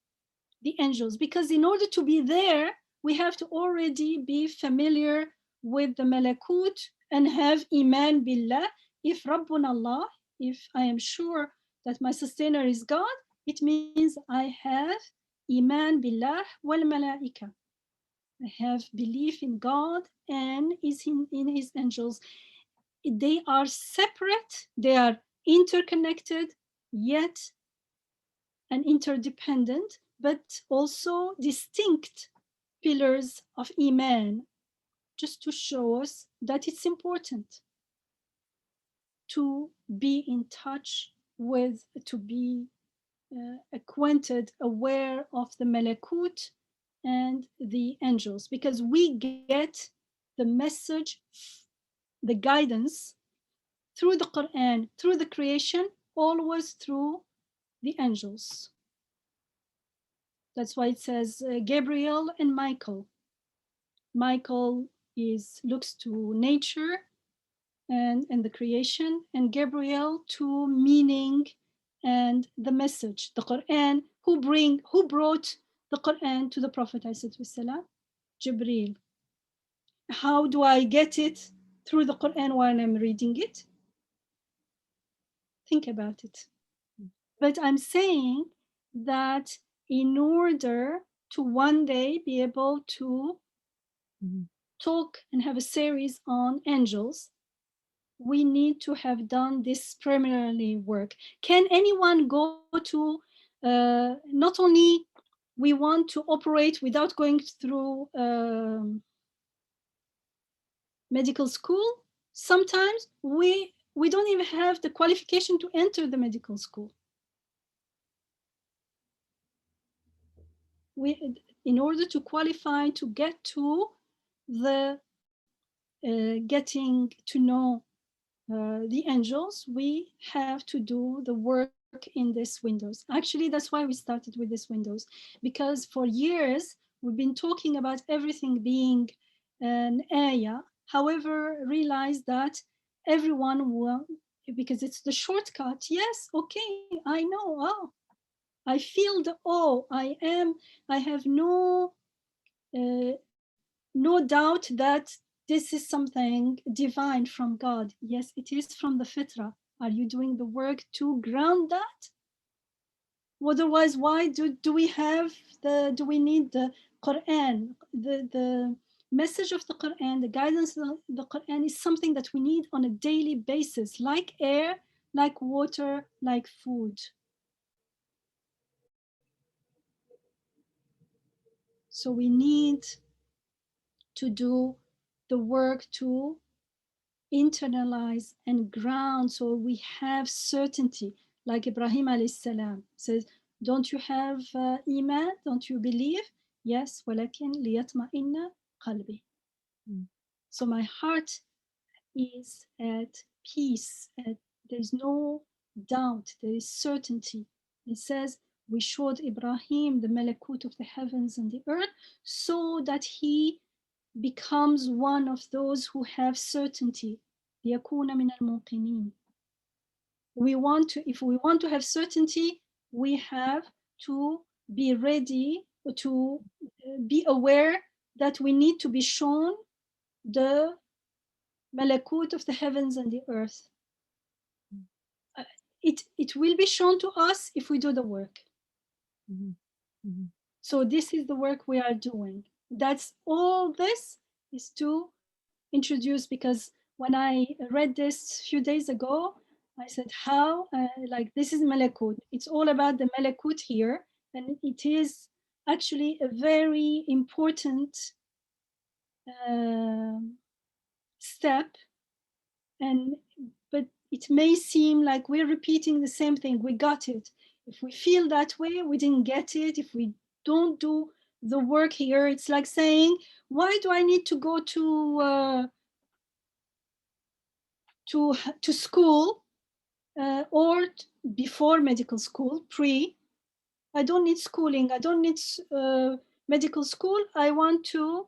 the angels, because in order to be there, we have to already be familiar with the Malakut and have Iman Billah. If Rabbun Allah, if I am sure that my sustainer is God, it means I have Iman Billah wal Malaika. I have belief in God and in his angels. They are separate, they are interconnected, yet and interdependent, but also distinct pillars of Iman. just to show us that it's important to be in touch with, to be acquainted, aware of the Malakut and the angels, because we get the message, the guidance through the Quran, through the creation, always through the angels. That's why it says Gabriel and Michael. Michael looks to nature and the creation, and Gabriel to meaning and the message, the Quran. Who brought the Quran to the Prophet ﷺ? Jibril. How do I get it? Through the Quran while I'm reading it? Think about it. But I'm saying that in order to one day be able to talk and have a series on angels, we need to have done this preliminary work. Can anyone go to, not only we want to operate without going through medical school, sometimes we don't even have the qualification to enter the medical school. In order to qualify to get to the getting to know the angels, we have to do the work in these windows. Actually, that's why we started with these windows, because for years we've been talking about everything being an ayah. However, realize that everyone will, because it's the shortcut. Yes, okay, I know. Oh, I feel the I have no doubt that this is something divine from God. Yes, it is from the fitrah. Are you doing the work to ground that? Otherwise, why do we need the Quran? The message of the Quran, the guidance of the Quran is something that we need on a daily basis, like air, like water, like food. So we need to do the work to internalize and ground, so we have certainty. Like Ibrahim alayhi salam says, don't you have iman? Don't you believe? Yes, walakin liyatma'inna qalbi. So my heart is at peace. There's no doubt. There is certainty. It says, we showed Ibrahim the Malakut of the heavens and the earth so that he becomes one of those who have certainty. ليكون من الموقنين. If we want to have certainty, we have to be ready to be aware that we need to be shown the Malakut of the heavens and the earth. It will be shown to us if we do the work. So this is the work we are doing. That's all this is to introduce, because when I read this a few days ago, I said, how, like this is Malakut. It's all about the Malakut here. And it is actually a very important step. But it may seem like we're repeating the same thing. We got it. If we feel that way, we didn't get it. If we don't do the work here, it's like saying, why do I need to go to school or before medical school, I don't need schooling. I don't need medical school. I want to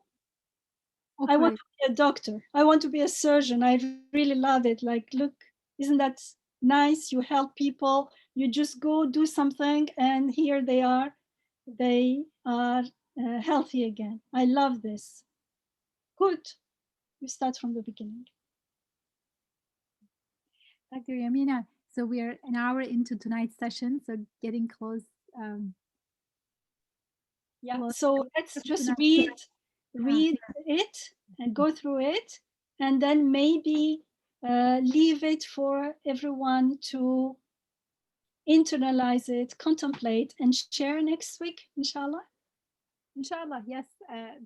be a doctor. I want to be a surgeon. I really love it. Like, look, isn't that nice? You help people. You just go do something and here they are. They are healthy again. I love this. Good. We start from the beginning. Dr. Yamina, so we are an hour into tonight's session, so getting close. So let's just read it and go through it, and then maybe leave it for everyone to internalize it, contemplate, and share next week, inshallah. Inshallah, yes,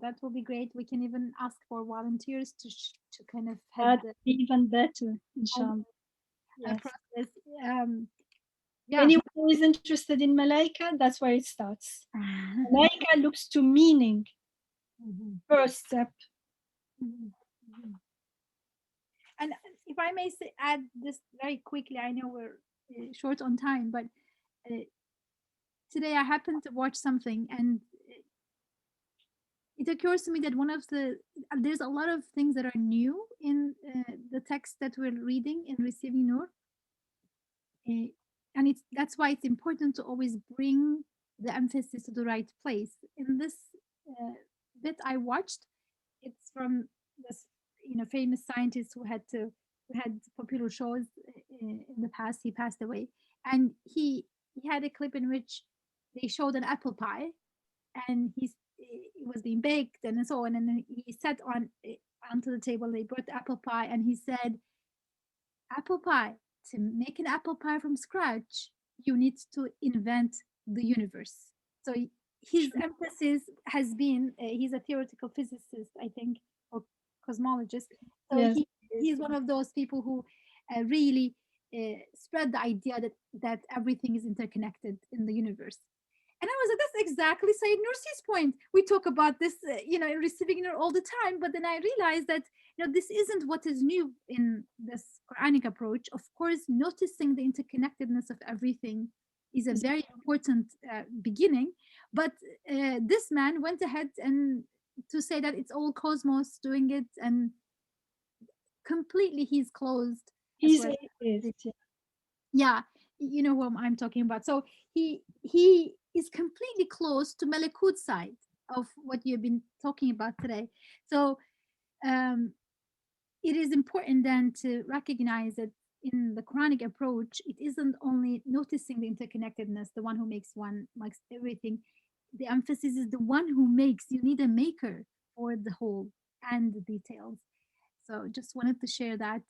that will be great. We can even ask for volunteers to kind of head That's the even better, whole inshallah. Yes. process. Yeah. Anyone who is interested in Malaika, that's where it starts. Malaika looks to meaning. First step. And if I may say, add this very quickly, I know we're short on time, but today I happened to watch something, and it occurs to me that one of the there's a lot of things that are new in the text that we're reading in Receiving Nur. And that's why it's important to always bring the emphasis to the right place. In this bit I watched, it's from this famous scientist who had popular shows in the past. He passed away, and he had a clip in which they showed an apple pie, and it was being baked and so on, and then he sat onto the table. They brought the apple pie, and he said, apple pie, to make an apple pie from scratch, you need to invent the universe. So his emphasis has been, he's a theoretical physicist, I think, or cosmologist. So Yes. he's one of those people who really spread the idea that everything is interconnected in the universe. And I was like, that's exactly Sayyid Nursi's point. We talk about this, in Receiving Nur all the time, but then I realized that, this isn't what is new in this Quranic approach. Of course, noticing the interconnectedness of everything is a very important beginning. But this man went ahead and to say that it's all cosmos doing it, and completely he's closed. He's atheist. Yeah, you know who I'm talking about. So he is completely close to Malakut side of what you've been talking about today. So it is important then to recognize that in the Quranic approach, it isn't only noticing the interconnectedness, the one who makes one makes everything. The emphasis is the one who makes. You need a maker for the whole and the details. So just wanted to share that.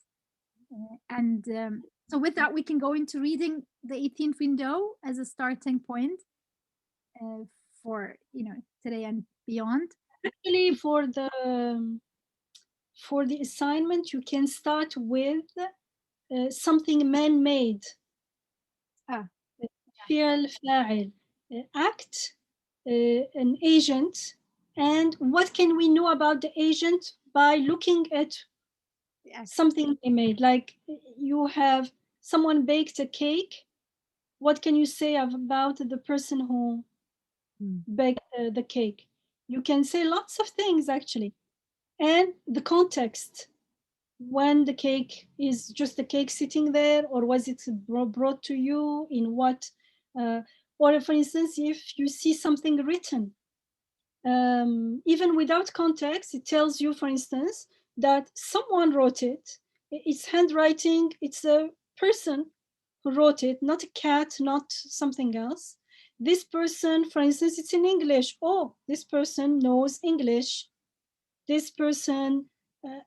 And so with that, we can go into reading the 18th window as a starting point for today and beyond. Actually, for the assignment, you can start with something man-made. فعل فاعل, act, an agent. And what can we know about the agent by looking at something they made? Like you have someone baked a cake. What can you say about the person who baked the cake? You can say lots of things actually. And the context, when the cake is just the cake sitting there, or was it brought to you in what, or for instance, if you see something written, even without context, it tells you, for instance, that someone wrote it. It's handwriting, it's a person who wrote it, not a cat, not something else. This person, for instance, it's in English. Oh, this person knows English. This person,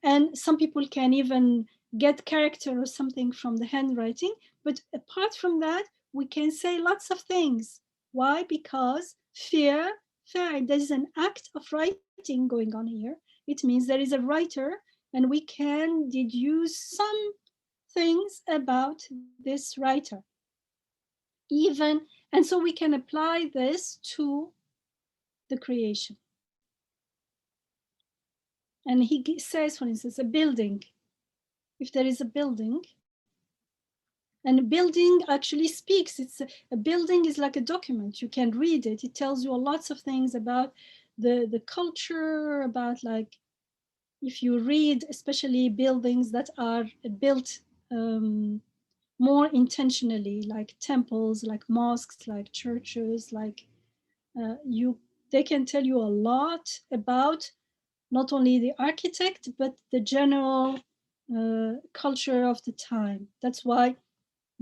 and some people can even get character or something from the handwriting. But apart from that, we can say lots of things. Why? Because fear, there is an act of writing going on here. It means there is a writer, and we can deduce some things about this writer. Even, and so we can apply this to the creation. And he says, for instance, a building. If there is a building, and a building actually speaks. A building is like a document. You can read it. It tells you lots of things about the culture, about like, if you read, especially buildings that are built more intentionally, like temples, like mosques, like churches, like they can tell you a lot about not only the architect, but the general culture of the time. That's why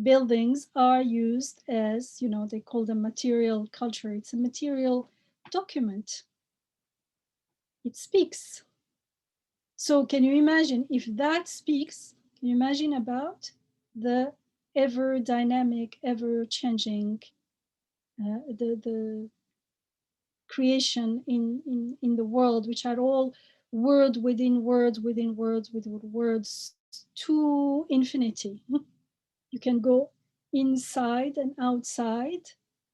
buildings are used as, they call them material culture. It's a material document. It speaks. So can you imagine if that speaks, can you imagine about the ever dynamic, ever changing, the creation in the world, which are all word within words within words within words to infinity. You can go inside and outside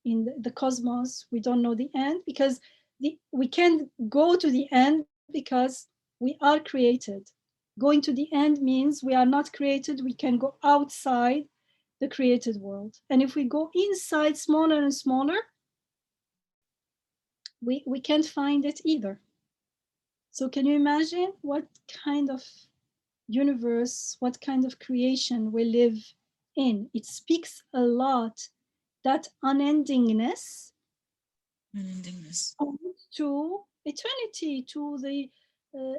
in the cosmos. We don't know the end because we can't go to the end because we are created. Going to the end means we are not created. We can go outside the created world. And if we go inside smaller and smaller, we can't find it either. So can you imagine what kind of universe, what kind of creation we live in? It speaks a lot, that unendingness to eternity, to the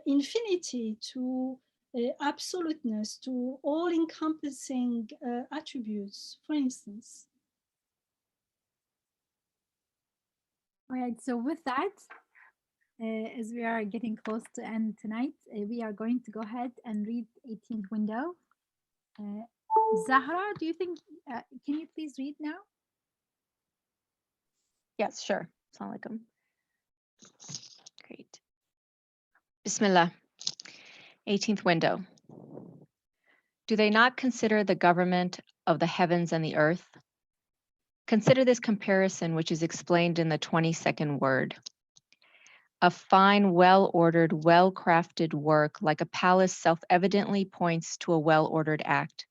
infinity, to absoluteness, to all-encompassing attributes, for instance. All right, so with that, as we are getting close to end tonight, we are going to go ahead and read 18th Window. Zahra, do you think, can you please read now? Yes, sure. Assalamu alaikum. Great. Bismillah. 18th Window. Do they not consider the government of the heavens and the earth? Consider this comparison, which is explained in the 22nd word. A fine, well-ordered, well-crafted work like a palace self-evidently points to a well-ordered act.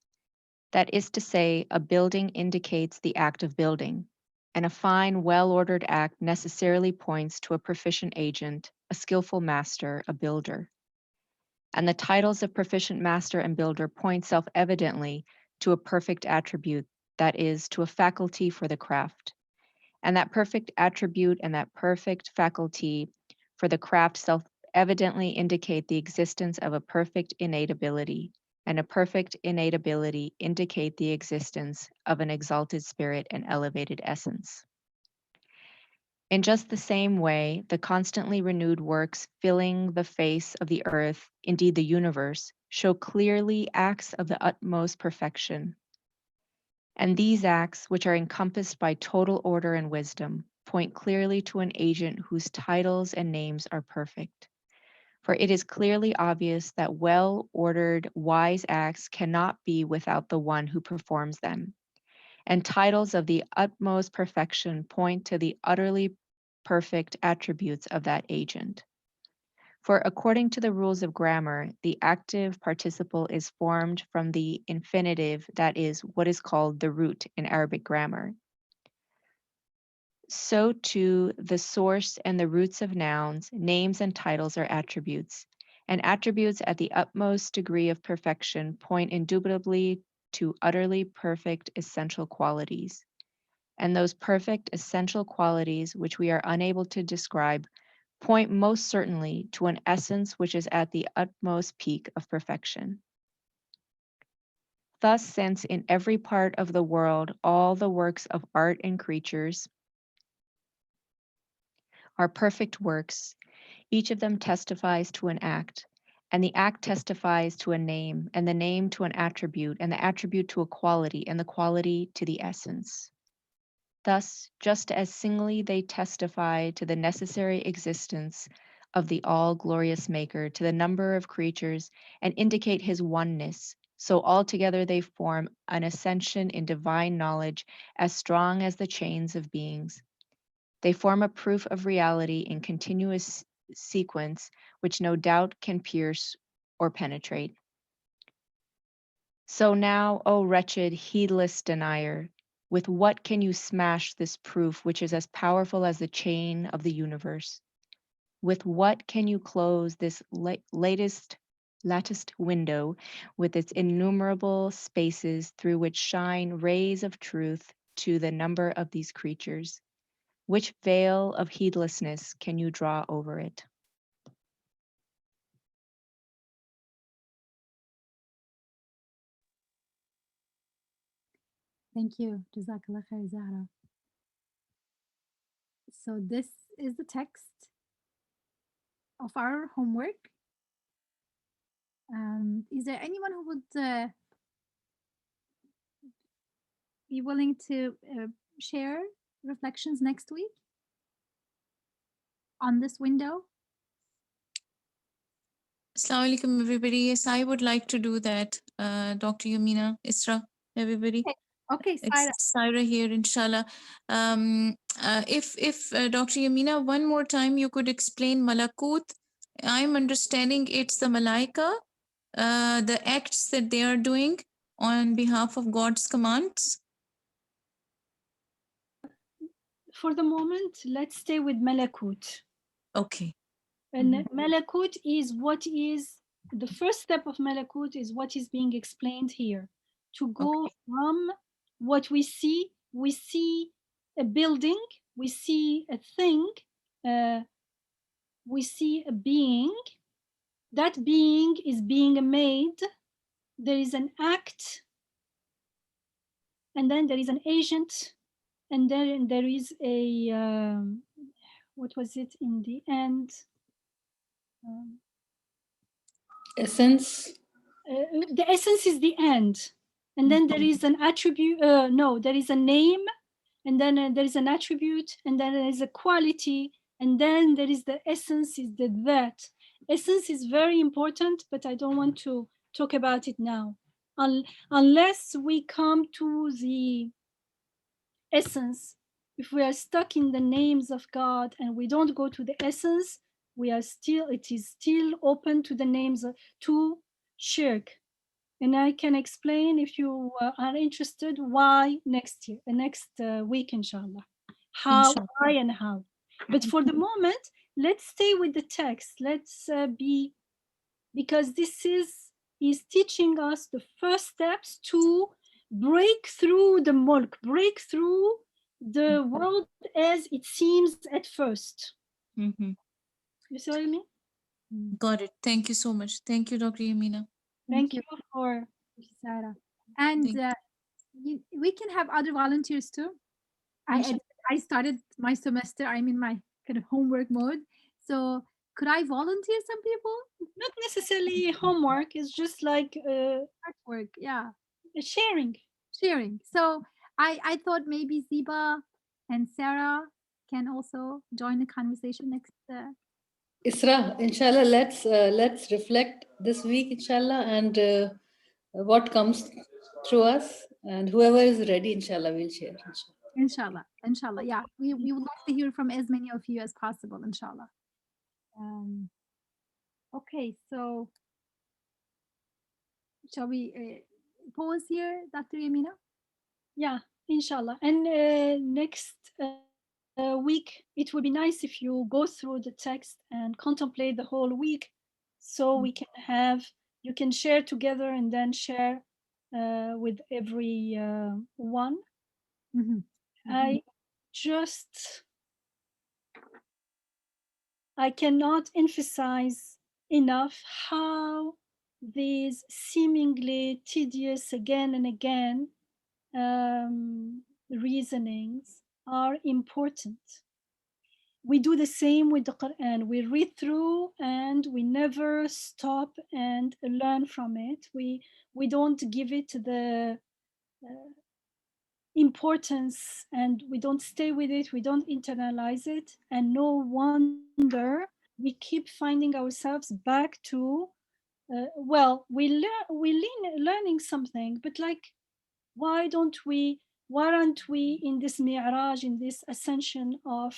That is to say, a building indicates the act of building, and a fine, well-ordered act necessarily points to a proficient agent, a skillful master, a builder. And the titles of proficient master and builder point self-evidently to a perfect attribute, that is, to a faculty for the craft. And that perfect attribute and that perfect faculty for the craft self-evidently indicate the existence of a perfect innate ability, and a perfect innate ability indicate the existence of an exalted spirit and elevated essence. In just the same way, the constantly renewed works filling the face of the earth, indeed the universe, show clearly acts of the utmost perfection. And these acts, which are encompassed by total order and wisdom, point clearly to an agent whose titles and names are perfect. For it is clearly obvious that well-ordered, wise acts cannot be without the one who performs them. And titles of the utmost perfection point to the utterly perfect attributes of that agent. For according to the rules of grammar, the active participle is formed from the infinitive, that is, what is called the root in Arabic grammar. So too, the source and the roots of nouns, names and titles are attributes, and attributes at the utmost degree of perfection point indubitably to utterly perfect essential qualities. And those perfect essential qualities which we are unable to describe point most certainly to an essence which is at the utmost peak of perfection. Thus, since in every part of the world all the works of art and creatures are perfect works, each of them testifies to an act, and the act testifies to a name, and the name to an attribute, and the attribute to a quality, and the quality to the essence. Thus, just as singly they testify to the necessary existence of the all-glorious Maker, to the number of creatures, and indicate his oneness, so altogether they form an ascension in divine knowledge as strong as the chains of beings. They form a proof of reality in continuous sequence, which no doubt can pierce or penetrate. So now, O wretched, heedless denier, with what can you smash this proof which is as powerful as the chain of the universe? With what can you close this latticed window with its innumerable spaces through which shine rays of truth to the number of these creatures? Which veil of heedlessness can you draw over it? Thank you. Jazakallah khair, Zahra. So this is the text of our homework. Is there anyone who would be willing to share reflections next week? on this window? Assalamu alaikum, everybody. Yes, I would like to do that. Dr. Yamina, Isra, everybody. Okay, It's Saira. Saira here, inshallah. If Dr. Yamina, one more time you could explain Malakut. I'm understanding it's the Malaika, the acts that they are doing on behalf of God's commands. For the moment, let's stay with Malakut. Okay. And Malakut is what is the first step of Malakut is what is being explained here. To go from what we see a building, we see a thing, we see a being. That being is being made. There is an act, and then there is an agent, and then there is a what was it in the end? Essence. The essence is the end, and then there is an attribute. No, there is a name, and then there is an attribute, and then there is a quality, and then there is the essence. Is the that essence is very important, but I don't want to talk about it now, unless we come to the essence. If we are stuck in the names of God and we don't go to the essence, it is still open to the names to shirk. And I can explain, if you are interested, why next week, inshallah. How, why, and how. But for the moment, let's stay with the text. Let's because this is teaching us the first steps to break through the mulk, break through the world as it seems at first. Mm-hmm. You see what I mean? Got it. Thank you so much. Thank you, Dr. Yamina. Thank you for Sarah. And we can have other volunteers too. I started my semester. I'm in my kind of homework mode. So could I volunteer some people? Not necessarily homework. It's just like artwork. Yeah. Sharing. So I thought maybe Ziba and Sarah can also join the conversation next. Isra, inshallah, let's reflect this week, inshallah, and what comes through us, and whoever is ready, inshallah, we'll share. Inshallah. Yeah, we would like to hear from as many of you as possible, inshallah. Okay, so shall we pause here, Dr. Yamina? Yeah, inshallah. And next week, it would be nice if you go through the text and contemplate the whole week, so we can you can share together and then share with every one. I cannot emphasize enough how these seemingly tedious again and again reasonings are important. We do the same with the Quran. We read through and we never stop and learn from it. We don't give it the importance, and we don't stay with it. We don't internalize it, and no wonder we keep finding ourselves back to learning something, but like, why aren't we in this mi'raj, in this ascension of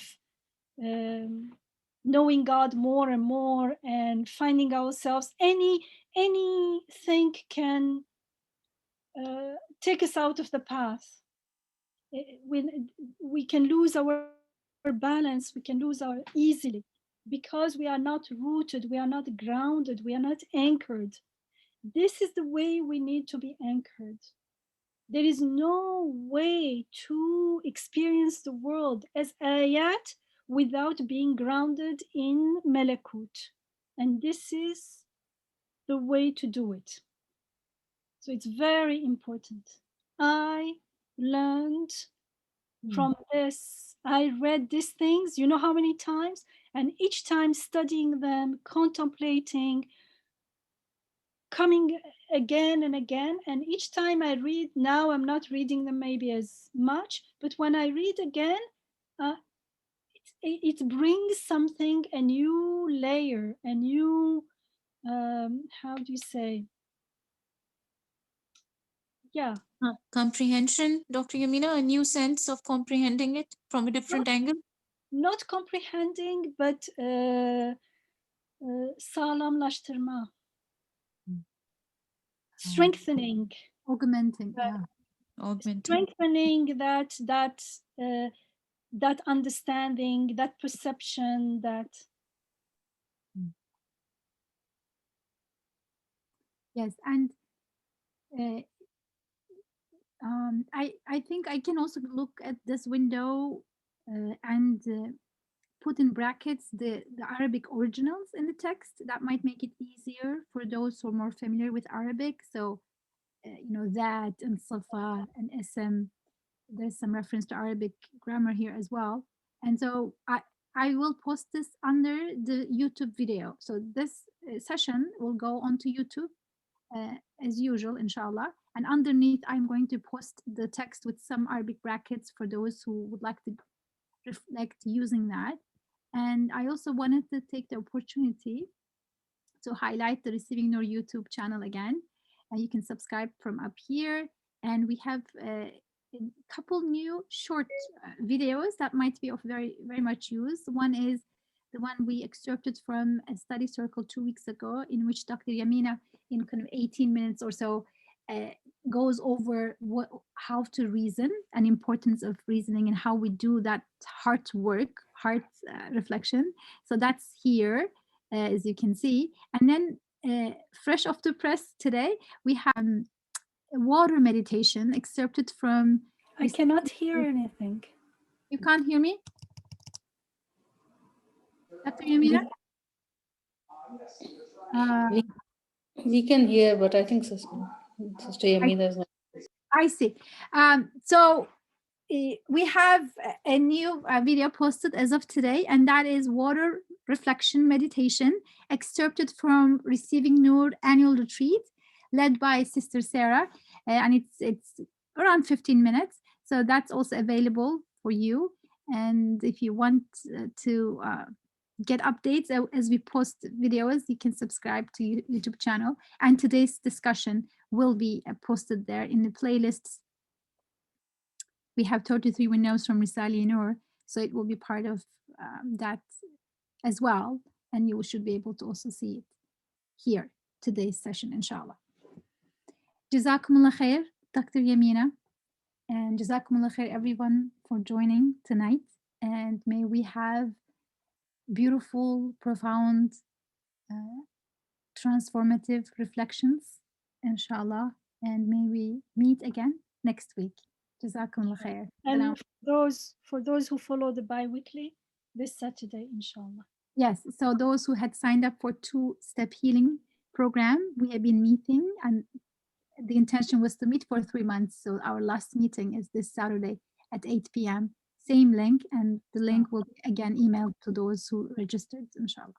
knowing God more and more, and finding ourselves, anything can take us out of the path. We can lose our balance, we can lose our easily, because we are not rooted, we are not grounded, we are not anchored. This is the way we need to be anchored. There is no way to experience the world as ayat without being grounded in Malakut. And this is the way to do it. So it's very important. I learned from this. I read these things, you know how many times? And each time studying them, contemplating, coming again and again. And each time I read, now I'm not reading them maybe as much, but when I read again, it brings something, a new layer, a new, how do you say? Yeah. Comprehension, Dr. Yamina, a new sense of comprehending it from a different angle. Not comprehending, but sağlamlaştırma. Strengthening. Augmenting, yeah. Augmenting. Strengthening that understanding, that perception, that. Yes, and I think I can also look at this window and put in brackets the Arabic originals in the text. That might make it easier for those who are more familiar with Arabic. So, you know, that and Safa and Ism, there's some reference to Arabic grammar here as well. And so I will post this under the YouTube video. So this session will go onto YouTube as usual, inshallah. And underneath, I'm going to post the text with some Arabic brackets for those who would like to reflect using that. And I also wanted to take the opportunity to highlight the Receiving Noor YouTube channel again. And you can subscribe from up here. And we have a couple new short videos that might be of very, very much use. One is the one we excerpted from a study circle 2 weeks ago, in which Dr. Yamina, in kind of 18 minutes or so, goes over how to reason and importance of reasoning and how we do that heart work, heart reflection. So that's here, as you can see. And then fresh off the press today, we have a water meditation excerpted from. I cannot hear anything. You can't hear me? Dr. Yamina? We can hear, but I think Sister Yamina is not. I see. So we have a new video posted as of today, and that is water reflection meditation excerpted from Receiving Noor annual retreat led by Sister Sarah, and it's around 15 minutes. So that's also available for you. And if you want to get updates as we post videos, you can subscribe to YouTube channel. And today's discussion will be posted there in the playlists. We have 33 windows from Risale Noor, so it will be part of that as well. And you should be able to also see it here, today's session, inshallah. Jazakumullah khair, Dr. Yamina. And Jazakumullah khair, everyone, for joining tonight. And may we have beautiful, profound, transformative reflections, inshallah. And may we meet again next week. Jazakumullah khair. And for those who follow the bi-weekly, this Saturday, inshallah. Yes, so those who had signed up for 2-step healing program, we have been meeting, and the intention was to meet for 3 months. So our last meeting is this Saturday at 8 p.m. Same link, and the link will be again emailed to those who registered, inshallah.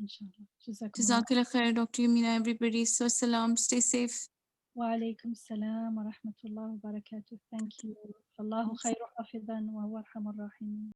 Inshallah. Jazakallah khair, Dr. Yamina, everybody. So salam, stay safe. Wa alaikum salam wa rahmatullahi wa barakatuh. Thank you. Allahu khayru hafidhan wa huwa arhamur rahimin.